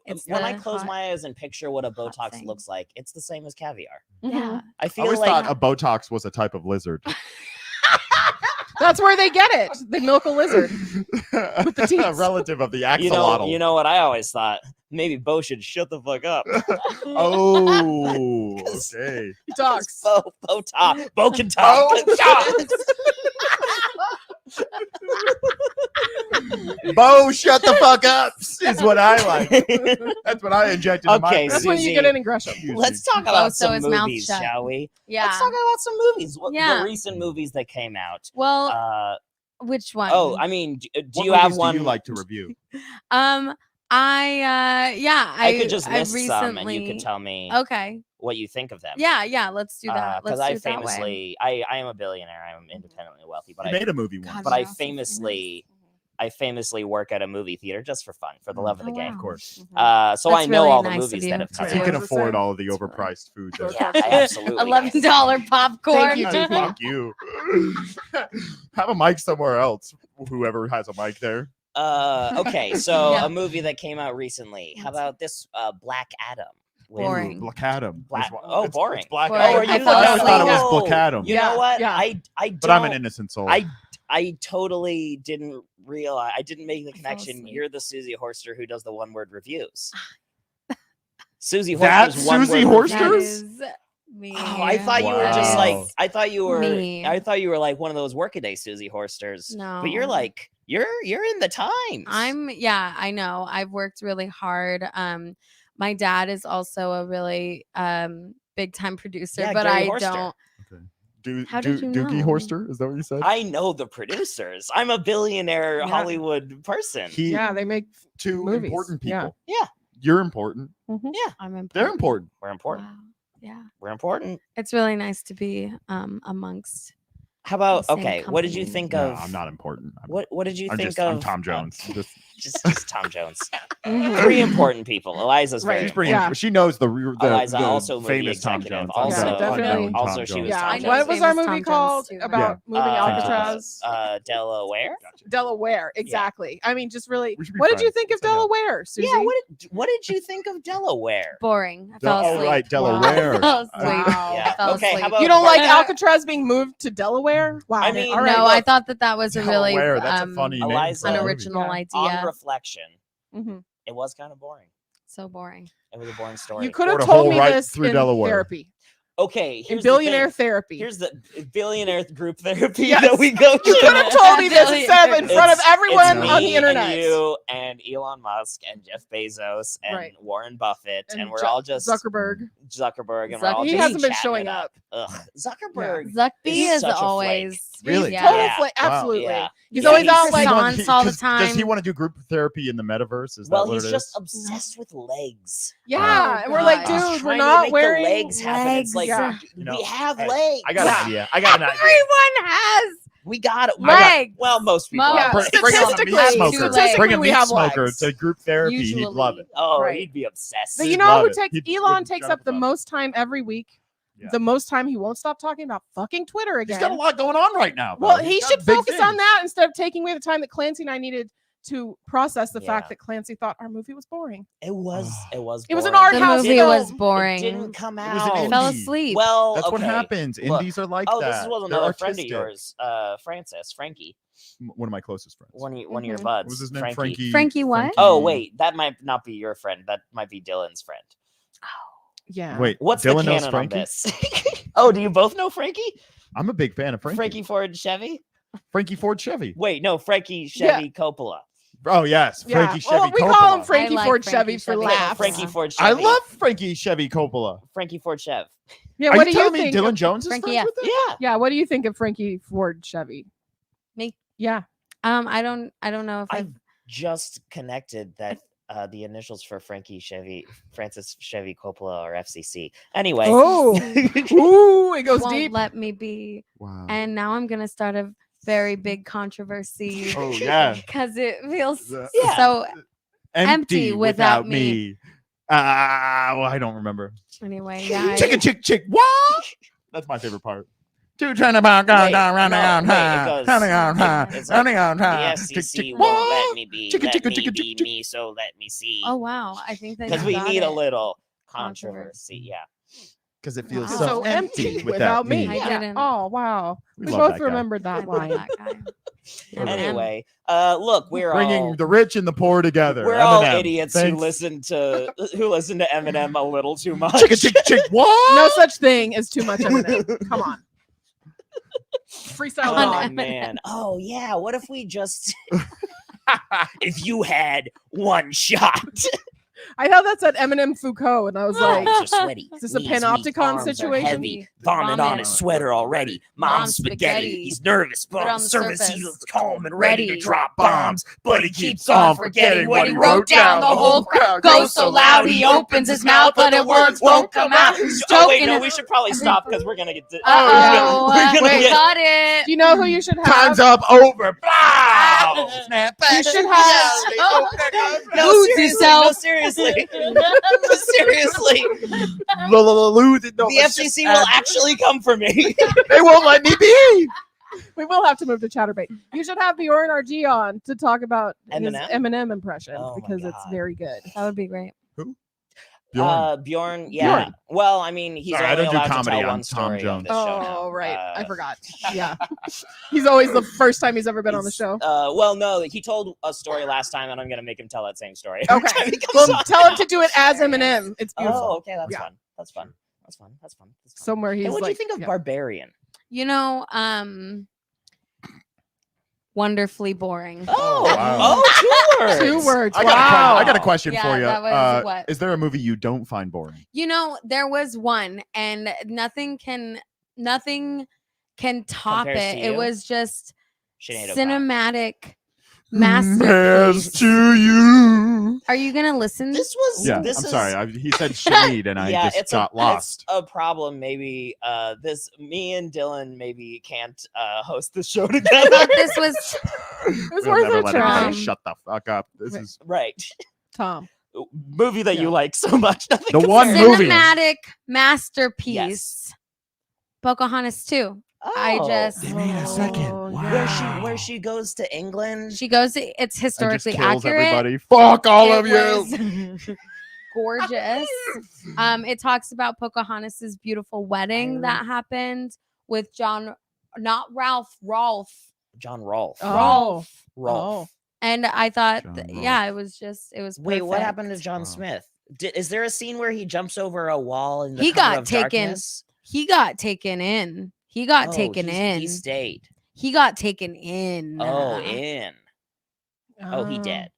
It's when I the close hot- my eyes and picture what a hot Botox thing. looks like, it's the same as caviar. Mhm. Yeah. I I feel always like thought a Botox was a type of lizard. That's where they get it. They milk a lizard. With the teeth. A relative of the you axolotl. know what I always thought. Maybe Bo should shut the fuck up. Oh, 'Cause- okay. He talks. Bo can talk. Bo, shut the fuck up is what I like. That's what I injected in my Okay, That's brain. when you get Susie, an aggression. Let's talk Bo, about so some his mouth movies, shut. shall we? Yeah. Let's talk about some movies. Yeah. The recent movies that came out. Well, which one? I mean, do What you have movies one do you like to review? I could just I've list some, and you could recently- tell me Okay. what you think of them. Yeah, let's do that. Because Let's I do it that way. famously, I am a billionaire. I am independently wealthy, but You made a movie once. God, but we're I also famous. famously work at a movie theater just for fun, for the love of the Oh, game. Of course. So I That's know really all the nice of movies you that have to come So you out. can Yeah. afford all of the That's overpriced food. Sure. that- Yeah, I absolutely. $11 popcorn. Thank you, Hey, Tiki. fuck you. Have a mic somewhere else. Whoever has a mic there. Okay, so Yeah. a movie that came out recently. How about this? Black Adam. with- Boring. Black Adam. Black- It's- oh, it's- boring. It's Black Boring. Adam. Oh, are you I the thought I thought it was Oh, Black Adam. You Yeah, know what? yeah. I don't. But I'm an innocent soul. I totally didn't realize. I didn't make the I fell connection. asleep. You're the Susie Horster who does the one-word reviews. Susie That's Horster's one Susie word Horster? That reviews. is Me. Oh, I thought you were just Wow. like I thought you were Me. I thought you were like one of those workaday Susie Horsters. No. But you're like you're in the times. I know. I've worked really hard. My dad is also a really big time producer, Yeah, but Gary I Horster. don't. How did you Doogie know? Horster? Is that what you said? I know the producers. I'm a billionaire Yeah. Hollywood person. Yeah, they make two movies. important Yeah. people. Yeah. You're important. I'm important. They're important. We're important. Wow. Yeah. We're important. It's really nice to be amongst. How about The same okay? What did you company. think No, of? I'm not important. What did you I'm think just, of? I'm Tom Jones. Just Tom Jones. Mhm. Three important people. Eliza's Right. very She's pretty. Yeah. She knows the Eliza, the also movie famous Tom executive, Jones. also- Yeah, definitely. unknown Also, Tom she Jones. was Yeah. Tom I know What Jones. was our famous movie Tom Jones, called too. about moving Alcatraz? Delaware. Delaware, exactly. I mean, just really. We should be What did you friends. think of I know. Delaware, Susie? Yeah. What did you think of Delaware? Boring. I fell Oh, asleep. right, Delaware. I fell asleep. Wow. Yeah. I fell Okay. How asleep. about You don't like Butler? Alcatraz being moved to Delaware? Wow. I mean, all right. No, I thought that was a really Delaware, that's a funny name Eliza- for a movie. unoriginal Yeah. On idea. reflection, Mhm. it was kind of boring. So boring. It was a boring story. You could have Or to told whole me right this through in Delaware. therapy, Okay. in Here's billionaire the thing. therapy. Here's the billionaire group therapy Yes. that we go to. You could have told me this instead in front of It's everyone me on the internet. And you and Elon Musk and Jeff Bezos and Right. Warren Buffett and, And we're all just Zuckerberg. and we're all He just hasn't been chatting showing it up. Ugh, Zuckerberg. Zuckby He's is such a flake. always Really? Yeah. Total Yeah. flake. Wow. Absolutely. Yeah. He's Yeah, always he's- out like. croissants all the Does time. he want to do group therapy in the metaverse? Is that Well, what he's it just is? obsessed with legs. Yeah, Oh, and we're like, God. dude, we're Trying to not make wearing the legs happen. It's like Yeah. You know, we have hey, legs. I got an idea. I got an idea. Everyone has. We got it. Legs. Well, most people. Most. have Yeah, legs. Bring on a meat statistically- smoker. statistically Bring a we meat have smoker legs. to group therapy. He'd love it. Oh, Right. he'd be obsessed. But you He'd know love who it. takes He'd- Elon would takes jump up the about it. most time every week. Yeah. The most time he won't stop talking about fucking Twitter He's again. got a lot going on right now. Well, though. he He's got should big focus on things. that instead of taking away the time that Clancy and I needed to process the Yeah. fact that Clancy thought our movie was boring. It was. It was. It was an boring. art The house movie film. was It boring. didn't come It was an out. I fell indie. asleep. Well, That's what okay, happens. look. Indies are like Oh, that. this was They're another friend of artistic. yours, Frankie, One of my closest friends. one of your Mhm. buds. What was his name? Frankie. Frankie what? Oh wait, that might not be your friend. That might be Dylan's friend. Yeah. Wait, What's Dylan the knows canon on Frankie? this? Oh, do you both know Frankie? I'm a big fan of Frankie. Frankie Ford Chevy? Frankie Ford Chevy. Wait, no, Frankie Chevy Coppola. Oh yes, Yeah. Frankie Chevy Well, we Coppola. call him Frankie I like Ford Frankie Chevy for Chevy laughs. Frankie Ford I Chevy. love Frankie Chevy Coppola. Frankie Ford Chev. Yeah. Are What you do you telling me think? Dylan of- Jones is Frankie friends F. with them? Yeah. Yeah. What do you think of Frankie Ford Chevy? Me? Yeah. I don't know if I I've just connected that the initials for Francis Chevy Coppola are FCC. Anyway. Oh. Ooh, it goes won't deep. let me be. Wow. And now I'm gonna start a very big controversy Oh yeah. because it feels Yeah. so. Empty without without me. Well, I don't remember. Anyway, yeah. Chicken, chick, chick. What? That's my favorite part. Two turn about Wait, running no, on wait, it high, goes- running on high, it's like, running on The high. FCC won't let me be. Chicken, let chicken, me chicken, be chicken. me, so let me see. Oh wow, I think they Because we got need it. a little Controversy. controversy. Yeah. Because it feels Wow. so, So empty without me. I Yeah. didn't. Oh wow. We We love both that guy. remembered I that love line. that guy. Eminem. Anyway, look, we're Bringing all the rich and the poor together. we're all Eminem. idiots Thanks. who listen to Eminem a little too much. Chicken, chick, chick. What? No such thing as too much Eminem. Come on. Freestyle Oh God. man. Oh yeah. What if we just if you had one shot? I thought that said Eminem Foucault, and I was like, Arms are sweaty. is this a knees weak, panopticon arms are situation? heavy. Vomit on his sweater already. Mom's spaghetti. He's nervous, but on the surface he looks calm and ready to drop bombs. But he keeps on forgetting what he wrote down. The whole crowd goes so loud he opens his mouth, but the words won't come out. He's Oh wait, choking no, it. we should probably stop because we're gonna get. Uh-oh, we're gonna wait. get. got it. Do you know who you should have? Time's up. Over. Pow! Snap back. You should have. No, Lose seriously, yourself. no, seriously. No, seriously. Lose it. No, The FCC will actually come for me. They won't let me be. We will have to move to Chatterbait. You should have Bjorn RG on to talk about his Eminem? Eminem impression Oh my because it's God. very good. That would be great. Bjorn, yeah. Bjorn. Well, I mean, he's Sorry, I only don't do allowed to comedy. tell I'm one Tom story on Jones. this show now. Oh, right. I Uh, forgot. Yeah. He's always the first time he's ever been on the he's- show. Well, no, he told a story last time, and I'm gonna make him tell that ssame story. every Okay. time he comes Well, on. tell him to do it as Eminem. It's beautiful. Oh, okay, that's Yeah. fun. That's fun. That's fun. That's fun. somewhere he's Hey, what do you like, think of yeah. Barbarian? You know, wonderfully boring. Oh, wow. Oh, 2 words. 2 words. I Wow. got a question Yeah, for you. that was what? Is there a movie you don't find boring? You know, there was one, and nothing can top Compares it. to It you? was just Sinead O'Connor. cinematic As masterpiece. to you. Are you gonna listen? This was. Yeah, This I'm is, sorry. He said Sinead, and I yeah, just got lost. It's a problem. Maybe me and Dylan maybe can't host the show together. I thought this was It was We'll worth never a let him try. say, shut the fuck up. This Right. is right. Tom. Movie that you Yeah. like so much. Nothing The one compares. movie. cinematic masterpiece. Yes. Pocahontas 2. Oh. I just They made a second. Oh, Wow. where she goes to England. she goes. It's and just historically kills accurate. everybody. Fuck all It of you. was gorgeous. It talks about Pocahontas's beautiful wedding that happened with Rolf. John Rolfe. Oh. Rolf. Rolfe. And I thought, John yeah, it was Wait, what happened to perfect. John Wow. Smith? Is there a scene where he jumps over a wall in the He cover got of taken. darkness? He got taken in. He got taken in. He stayed. He got taken in. Oh, in. Oh, he Oh. dead.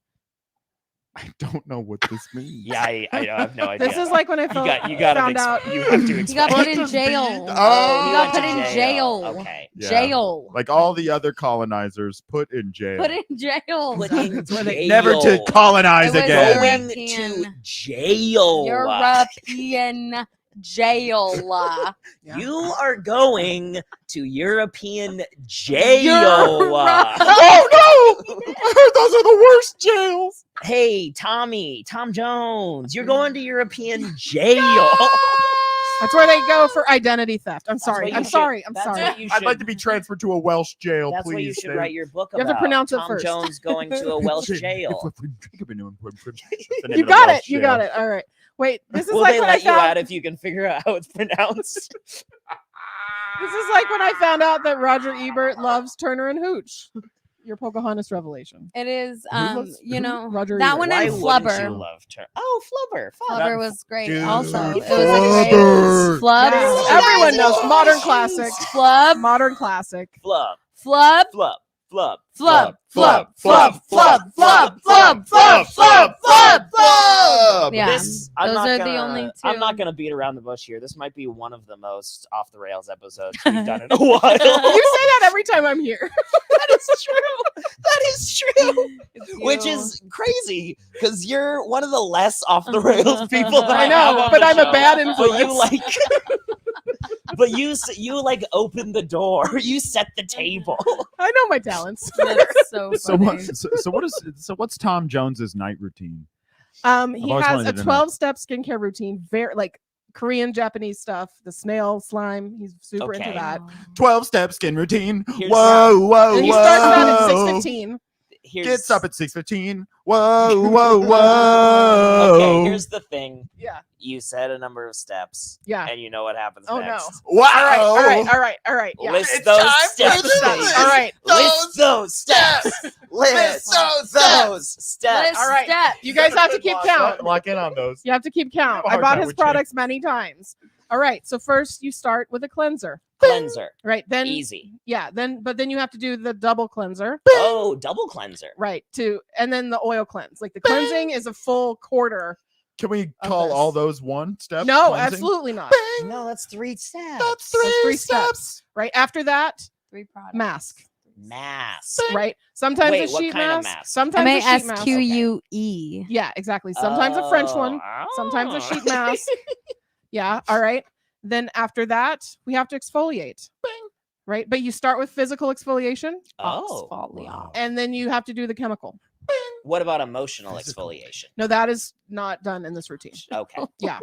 I don't know what this means. Yeah, I have no idea. This is like when I you found, got you got found out. You have to He got explain. put in jail. Oh, he he got went put to in jail. Okay. Yeah. Jail. Like all the other colonizers put in jail. Put in jail. Put in That's where they- jail. Never to colonize It was again. Going to European. jail. European jail. Yeah. You are going to European jail. Oh no! Those are the worst jails. Hey, Tom Jones, you're going to European jail. That's where they go for identity theft. I'm That's sorry. what you I'm should- sorry. I'm that's sorry. what you I'd like should- to be transferred to a Welsh jail, That's please. what you should write your book You have about. to pronounce it Tom first. Jones going to a Welsh jail. You got it. You got it. All right. Wait, this is Will like they when I let you out found. if you can figure out how it's pronounced? This is like when I found out that Roger Ebert loves Turner and Hooch. Your Pocahontas revelation. It is, loves you who? know, Roger that Ebert. one Why and wouldn't you Flubber. love Turner? Oh, Flubber. Flubber was great. Dude, Also, it was Flubber. great. Flub. Yes, Yeah. everyone knows Yeah. modern classic. Flub. Modern classic. Flub, Flub. flub, flub, Flub. Flub, Flub. Flub. Flub. Flub. Flub. Flub. Flub. Yeah. I'm Those not are gonna, the only two. I'm not gonna beat around the bush here. This might be one of the most off the rails episodes we've done in a while. You say that every time I'm here. That is true. That is true. Which is crazy because you're one of the less off the rails people that I have know, on but the I'm show. a bad But influence. you like, but you like open the door. You set the table. I know my talents. That's so So funny. what's Tom Jones's night routine? He always has wanted a to know. 12-step skincare routine, very like Korean, Japanese stuff, the snail slime. He's super Okay. into that. 12-step skin routine. Here's- Whoa. And he starts that at 6:15. Gets up at 6:15. Whoa. Okay, here's the thing. Yeah. You set a number of steps, Yeah. and you know what happens Oh, next. Wow. All right. Yeah. List It's those time for steps. the baby. list. All right. List those steps. List those those steps. List All right. step. You guys have to keep count. Lock in on those. You have to keep count. I have a I hard bought time his with products many times. All right. So first you start with a cleanser. Cleanser. Right. Then Easy. yeah. Then you have to do the double cleanser. Oh, double cleanser. Right. And then the oil cleanse. Like the cleansing is a full quarter. Can we Of call this. all those one step? No, cleansing? absolutely not. No, that's 3 steps. That's That's three three steps. Right. After that, 3 products. mask. Mask. Right. Sometimes Wait, a what sheet kind of mask. mask? Sometimes a sheet mask. MASQUE. Yeah, exactly. Sometimes a French one. Sometimes a Oh. sheet mask. Yeah. All right. Then after that, we have to exfoliate. Right. But you start with physical exfoliation Oh. Exfoliate. and then you have to do the chemical. What about emotional exfoliation? No, that is not done in this routine. Okay. Yeah.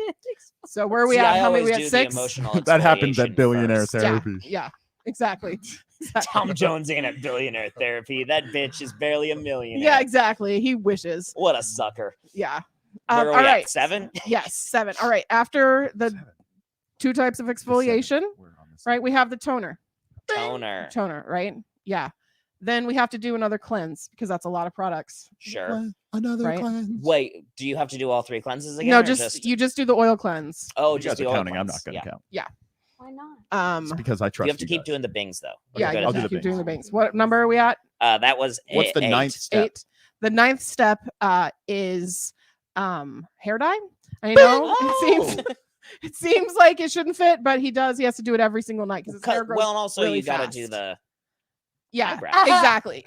So where are we See, at? I How many? We always have do 6. The emotional That happens at exfoliation billionaire first. therapy. Yeah. Exactly. Tom Jones ain't at billionaire therapy. That bitch is barely a millionaire. Yeah, exactly. He wishes. What a sucker. Yeah. Where are all we right. at? 7? Yes, 7. All right. After the 2 types of exfoliation, right? We have the toner. Toner. Toner, right? Yeah. Then we have to do another cleanse because that's a lot of products. Sure. Another Right? cleanse. Wait, do you have to do all 3 cleanses again? No, or just you just do the oil cleanse. Oh, You just guys the are oil counting. I'm cleanse. not going to count. Why not? It's because I trust You have to keep guys. doing the bings though. Yeah, You're you good I'll at do that. the keep doing the bangs. bangs. What number are we at? That was What's the 8. ninth step? 8. The 9th step is hair dye. I know it seems like it shouldn't fit, but he does. He has to do it every single night because his hair grows. Well, and also really you got to fast. do the Yeah, eyebrow. exactly.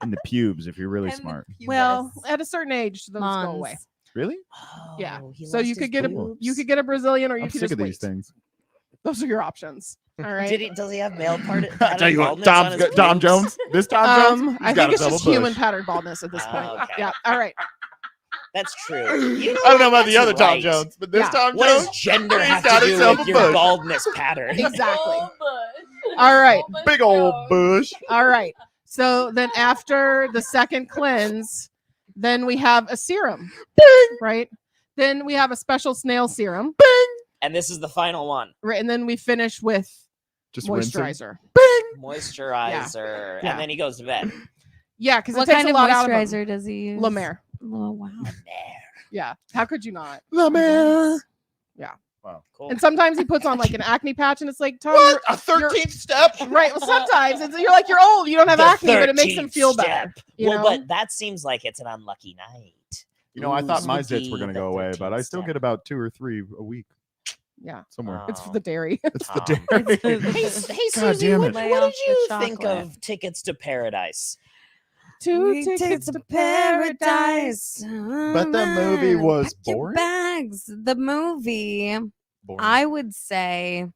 In the pubes, if you're really smart. Well, at a certain age, those go away. Mons. Really? Yeah. Oh, he So lost you his could get a boobs. you could get a Brazilian, or you I'm could sick just of these wait. things. Those are your options. All right. Does he have male part? I tell you what, Tom Tom Jones. This Tom Jones. I think it's just human pattern baldness at this point. Okay. Yeah. All right. That's true. You know, I don't know about that's the other Tom right. Jones, but this Yeah. Tom What Jones. does gender he's have got to do himself with a your bush. baldness pattern? Exactly. All right. Big old bush. All right. So then after the second cleanse, then we have a serum. Right? Then we have a special snail serum. And this is the final one. Right. And then we finish with Just rinsing. moisturizer. Moisturizer. Yeah. And then he goes to bed. Yeah, because it What takes kind a of lot out of him. moisturizer does he use? La Mer. Oh, wow. Yeah. How could you not? La Mer. Cool. And sometimes he puts on like an acne patch, and it's like, Tom, What? A you're- 13th step? right. Well, sometimes you're like, you're old, you don't have The acne, but it makes him 13th feel step. better. You Well, know? but that seems like it's an unlucky night. You know, I thought Ooh, my zits spooky, were going to the go away, but I 13th still step. get about 2 or 3 a week Yeah. somewhere. It's Oh. for the dairy. It's the Tom. dairy. Hey, God Susie, damn what, it. Lay what off did you the think chocolate. of Tickets to Paradise? 2 tickets to paradise. But the movie was Pack your boring? bags. The movie, Boring. I would say,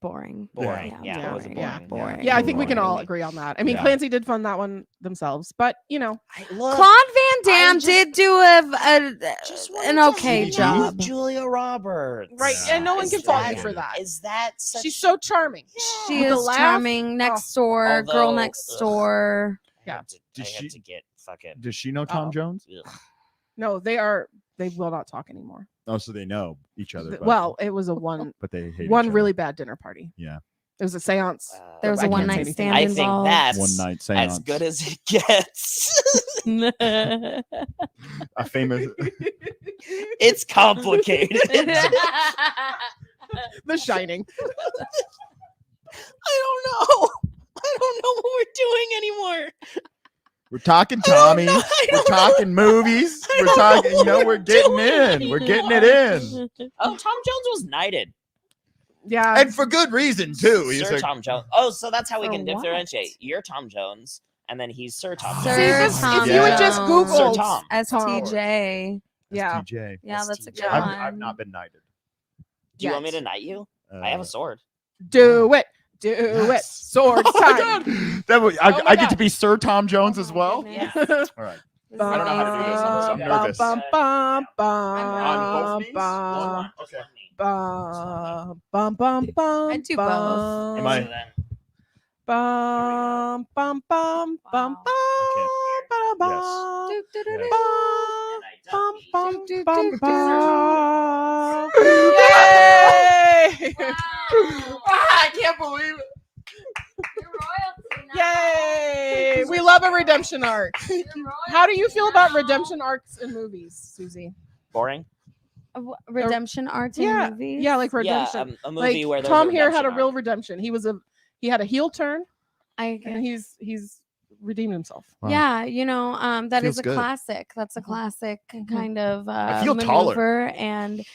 boring. Boring. Yeah, Yeah, it was a yeah, boring. boring. Yeah, I think we can all Boring. agree on that. I mean, Yeah. Clancy did fund that one themselves, but you know, Look, Claude Van Damme just- did do just wanted an to okay hang out with job. Julia Roberts. right? Yeah. And no one Is can fault you that- for that. Is that such? She's so charming. She With the is laugh, charming. Next door, girl Although, next ugh. door. I had to, Did I had she- to get fucking. Does she know Tom Uh-oh. Jones? Ugh. No, they will not talk anymore. Oh, so they know each other. But, Well, it was a one but they hate one each really bad dinner party. Yeah. It was a seance. There was I a can't one say night anything. stand I think involved. that's One night seance. as good as it gets. A famous. It's complicated. The Shining. I don't know. I don't know what we're doing anymore. We're talking I don't Tommy. know- I We're don't know. talking movies. I We're don't know talking. what You know, we're we're getting doing in. We're getting it in. Oh, Tom Jones was knighted. Yeah. And for good reason too. He's Sir a, Tom Jones. Oh, so that's how we For can what? differentiate. You're Tom Jones, and then he's Sir Tom Sir See, Jones. this, Tom if you would just Jones. Google Sir Tom. STJ. Yeah. TJ. Yeah, that's a good STJ. one. I've not been knighted. Do you want me Yes. to knight you? I have a sword. Do it. Do it. Yes. Sword Oh my time. God. That was, Oh my I get God. to be Sir Tom Jones Oh as my well. goodness. Yeah. All right. This I don't know how to do this. I'm nervous. Bum, bum, On both knees? bum, Okay. bum, bum, bum, bum. I'd do both. Am I- So then, Bum, bum, bum, bum, Wow. bum, bum, Do, do, do, do. Yes. bum, and I bum, duck bum, Do, do, bum, do, do. bum. Yay! I can't believe it. Yay! We love a redemption arc. How do you feel about redemption arcs in movies, Susie? boring. Redemption arc in Yeah, movies? yeah, like redemption. Yeah, a movie like where there's Tom a here had a redemption real arc. redemption. He had a heel turn, I and he's redeemed himself. Wow. Yeah, you know, that Feels is a good. classic. That's a classic kind of I feel taller. maneuver, and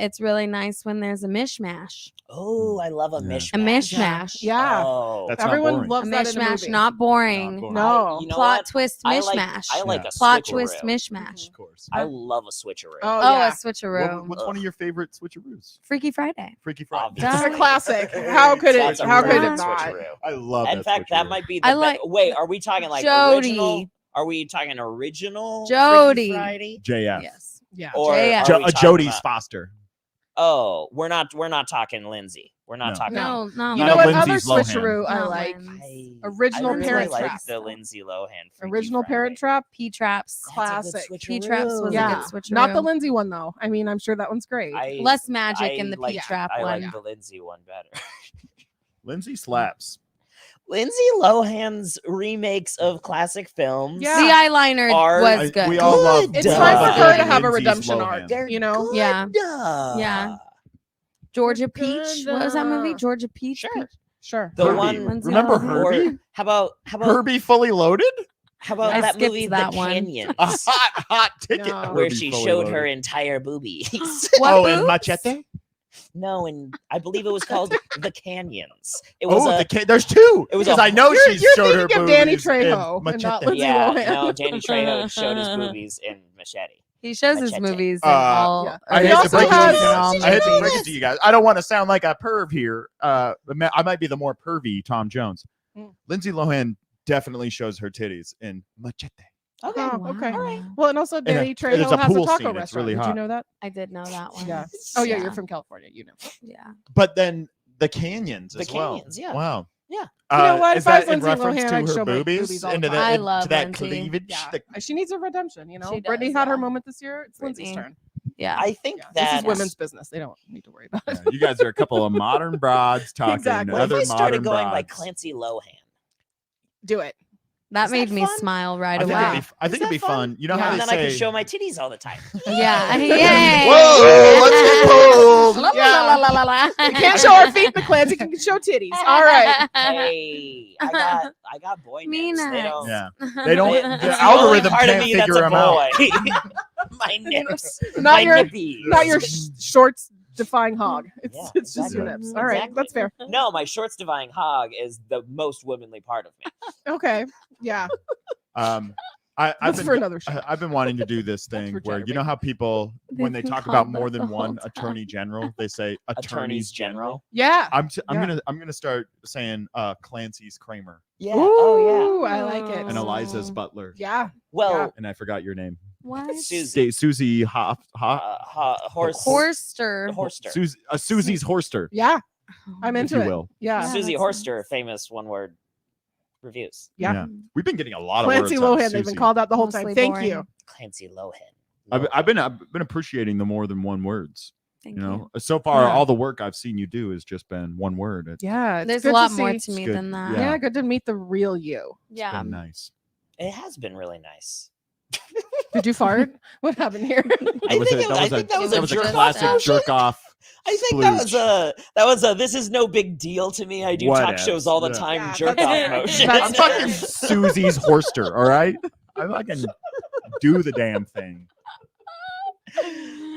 it's really nice when there's a mishmash. Oh, I love a Yeah. mishmash. A mishmash. Yeah. Oh, That's not Everyone boring. A loves that in a mishmash, movie. not boring. Not boring. No. you know Plot what? twist I mishmash. like Yeah. a Plot switcheroo. twist mishmash. Of course. I love a switcheroo. Oh, Oh, yeah. a switcheroo. What's one of your favorite switcheroos? Freaky Friday. Freaky Friday. Obviously. It's a classic. How could it? That's a How could really it good not? switcheroo. I love In that fact, that switcheroo. might be the I like- Wait, are we talking like Jody. original? Are we talking original? Freaky Jody. Friday? JF. Yes. Yeah. Or JF. are we talking Jodie's about- Foster. Oh, we're not talking Lindsay. We're not No. talking. No, no. You Not know what Lindsay's other Lohan. switcheroo I Not like? Lynn. Original I really Parent like Trap. the Lindsay Lohan. Freaky Original Friday. Parent Trap. P-Traps. Classic. P-Traps was Yeah. a good switcheroo. Not the Lindsay one though. I mean, I'm sure that one's great. I, Less magic I in the like- P-Trap I one. like the Lindsay one better. Lindsay slaps. Lindsay Lohan's remakes of classic films. Yeah. The eyeliner was good. We all love. It's Duh. time for her to have a Lindsay's redemption Lohan. arc. They're You know. good. Yeah. Duh. Yeah. Georgia Peach. What was that movie? Georgia Peach. Sure. Peach? Sure. The Herbie. one. Lindsay Remember Lohan. Herbie? Or how about Herbie Fully Loaded? how about I that skipped movie, that The one. Canyons, A hot ticket. No. where Herbie she Fully showed Loaded. her entire boobies. What Oh, and boobs? Machete? No, and I believe it was called The Canyons. It was There's two. It was Because a- I know You're she showed her thinking of Danny boobies in Trejo and Machete. not Lindsay yeah, Lohan. no, Danny Trejo showed his boobies in Machete. He shows his Machete. movies in Uh, all. yeah. I He hate to also break it to you has- guys. I hate to break movies. it to you guys. I don't want to sound like a perv here. I might be the more pervy Tom Jones. Mm. Lindsay Lohan definitely shows her titties in Machete. Okay. Oh, okay. All right. Well, and also Danny there's Trejo a has a pool taco scene, it's restaurant. really Did hot. you know that? I did know that one. Yeah. Oh yeah, Yeah. you're from California. You know. Yeah. But then the canyons The as well. Canyons, yeah. Wow. Yeah. You know what? Is If I was that in Lindsay reference Lohan, to I'd her show my boobies? boobies all the Into time. I into love that Lindsay. cleavage? Yeah. The- She needs a redemption. You know, She Brittany does, had her yeah. moment this year. It's Lindsay's Brittany. turn. Yeah. I think Yeah. that This is women's business. They don't need to worry about it. Yeah, you guys are a couple of modern broads talking Exactly. What if other I started modern going by broads. Clancy Lohan? Do it. That Is made that me fun? smile right I think away. it'd be, I think it'd be that fun? fun. You know Yeah. how And they then I say, could show my titties all the time. Yeah. Yay. Whoa, let's get pulled. La, la, la, la, la, la. We can't show our feet, McClancy. Can show titties. All right. Hey, I got boy Me nips. They next. don't. Yeah. They don't, It's the the only algorithm part of can't me that's figure a them out. boy. My nips. Not my your nippies. not your shorts defying hog. It's Yeah, it's just your exactly. nips. All right, Exactly. that's fair. No, my shorts divine hog is the most womanly part of me. Okay. Yeah. I've That's been, for another show. I've been wanting to do this thing for where, you know Chatterbait. how people, when they They've been talk called about that more the than whole one time. attorney general, they say attorneys general. Yeah. I'm Yeah. gonna start saying Clancy's Kramer Yeah. Oh Ooh, I like it. and Eliza's Butler. Yeah. yeah. Well, And I forgot your name. What? Susie. Susie Horster. Horster. Horster. Susie's Horster, Yeah. I'm if into you it. will. Yeah. Yeah. Susie that's Horster, nice. famous one-word reviews. Yeah. We've been getting a lot Clancy of words. Lohan. Out They've of been Susie. called out the whole time. Mostly Thank boring. you. Clancy Lohan. I've been appreciating the more than one words. Thank You know, so far Yeah. all the work I've seen you do has just been one word. It's Yeah. It's There's good a lot to more see- to me good. than that. Yeah. Good to meet the real you. Yeah. been nice. It has been really nice. Did you fart? What happened here? I was think a- it- that I was a- think that was that a was a jerk classic off. jerk off. I think that was splooge. a this is no big deal to me. I do Whatever. talk shows all the Yeah. time. Yeah, Jerk that's off fair. motion. That's I'm fucking Susie's Horster, all right? I fucking do the damn thing.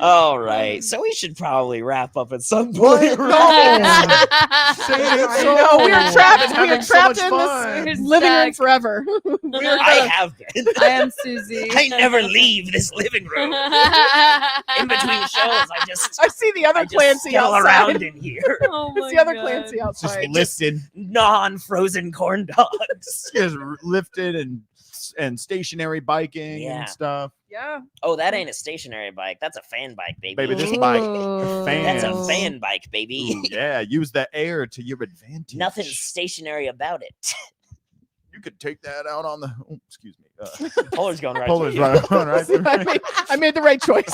All right, so we should probably wrap up at some What? point. No. I know, we are trapped. We are having so trapped much in fun. this We're living room stuck. forever. I have been. I am Susie. I never leave this living room. In between shows, I just see the other I just Clancy scuttle outside. around in here. Oh It's my the other God. Clancy Just outside. lifting, Non-frozen corn dogs. just lifted and stationary biking Yeah. and stuff. Yeah. Oh, that ain't a stationary bike. That's a fan bike, baby. Baby, this bike, Ooh. That's a fans. fan bike, baby. Ooh, yeah, use the air to your advantage. Nothing stationary about it. You could take that out on the. Oh, excuse me. Polar's going right. Polar's through you. right on right there. I made the right choice.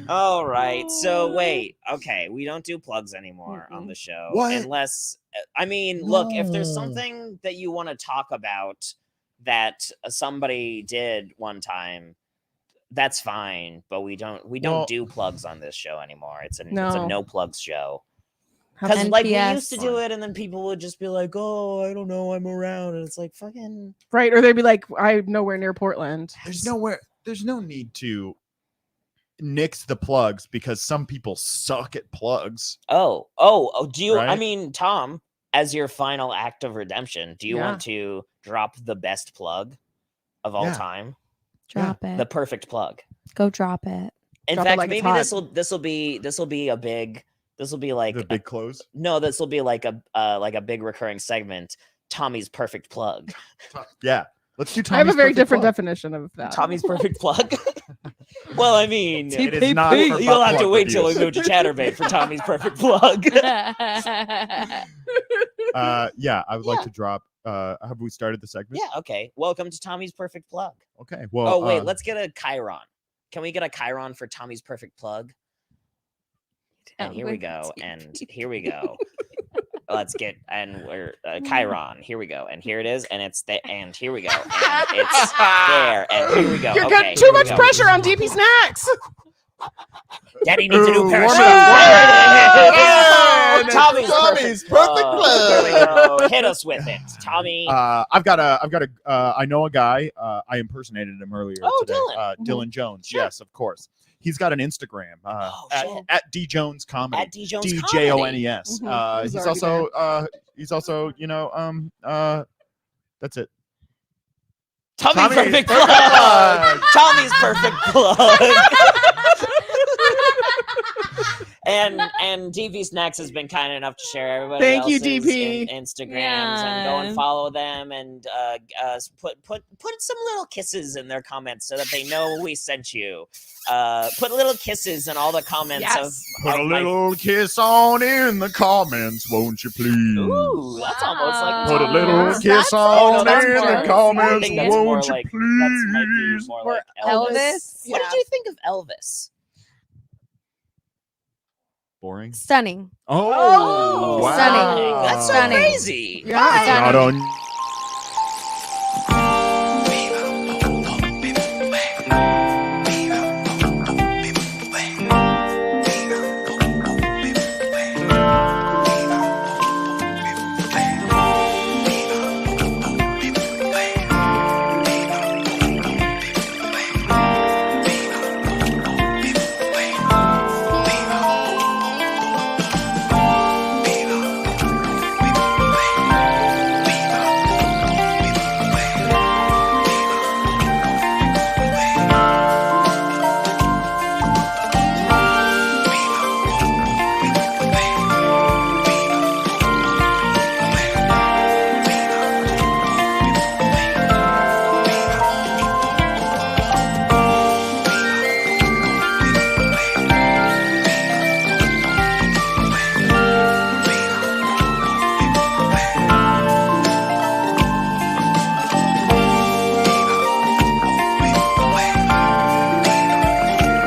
All right. So wait. Okay, we don't do plugs anymore on the show, What? unless I mean, look, if there's No. something that you want to talk about that somebody did one time, that's fine. But we don't Well- do plugs on this show anymore. It's a No. no plugs show. Have Because like we NPS. used to do it, and then people would just be like, "Oh, I don't know, I'm around," and it's like, "Fucking." Right. Or they'd be like, I'm nowhere near Portland. There's no need to nix the plugs because some people suck at plugs. Oh, do you? I Right? mean, Tom, as your final act of redemption, do you Yeah. want to drop the best plug of all Yeah. time? Drop it. The perfect plug. Go drop it. In Drop it fact, like it's maybe hot. this will be a big. This will be like The big close. no. This will be like a big recurring segment. Tommy's perfect plug. Yeah, let's do. Tommy's I have a very perfect different plug. definition of that. Tommy's perfect plug. Well, I mean, It is not for you'll have butt to plug wait till we reviews. move to Chatterbait for Tommy's perfect plug. Yeah, I would like to drop. Have we started the segment? Yeah. Okay. Welcome to Tommy's perfect plug. Okay. Well. Oh wait, let's get a Chiron. Can we get a Chiron for Tommy's perfect plug? And here we with go. DP. And here we go. Let's get, and we're Chiron. Here we go, and here it is, and it's and here we go, and it's there, and here we go. You're Okay, getting too here we much go. pressure on DP Snacks. Daddy needs a new Ooh, pair of warm shoes. it up, There it is. Yeah, and Tommy's Tommy's perfect perfect glove. There we glove. go. Hit us with it, Tommy. I know a guy. I impersonated him earlier Oh, today. Dylan. Dylan Jones. Sure. Yes, of course. He's got an Instagram shit. at D Jones Comedy. At D Jones DJONES. Mhm. He's He's also that's it. Tommy's perfect perfect plug. plug. Tommy's perfect plug. And DP Snacks has been kind enough to share everybody Thank you, else's DP. Instagrams and go and Yeah. follow them and put some little kisses in their comments so that they know we sent you. Put little kisses in all the comments Yes. Put of a my- little kiss on in the comments, won't you please? Ooh, that's almost like Put a Wow. little That's kiss Oh, on no, that's in more- the I comments, think that's more won't you like that might be please? more Or like Elvis. What did you think of Elvis? Boring. Stunning. Oh, Oh, wow. stunning. That's so Stunning. crazy. Yeah. Stunning. Not on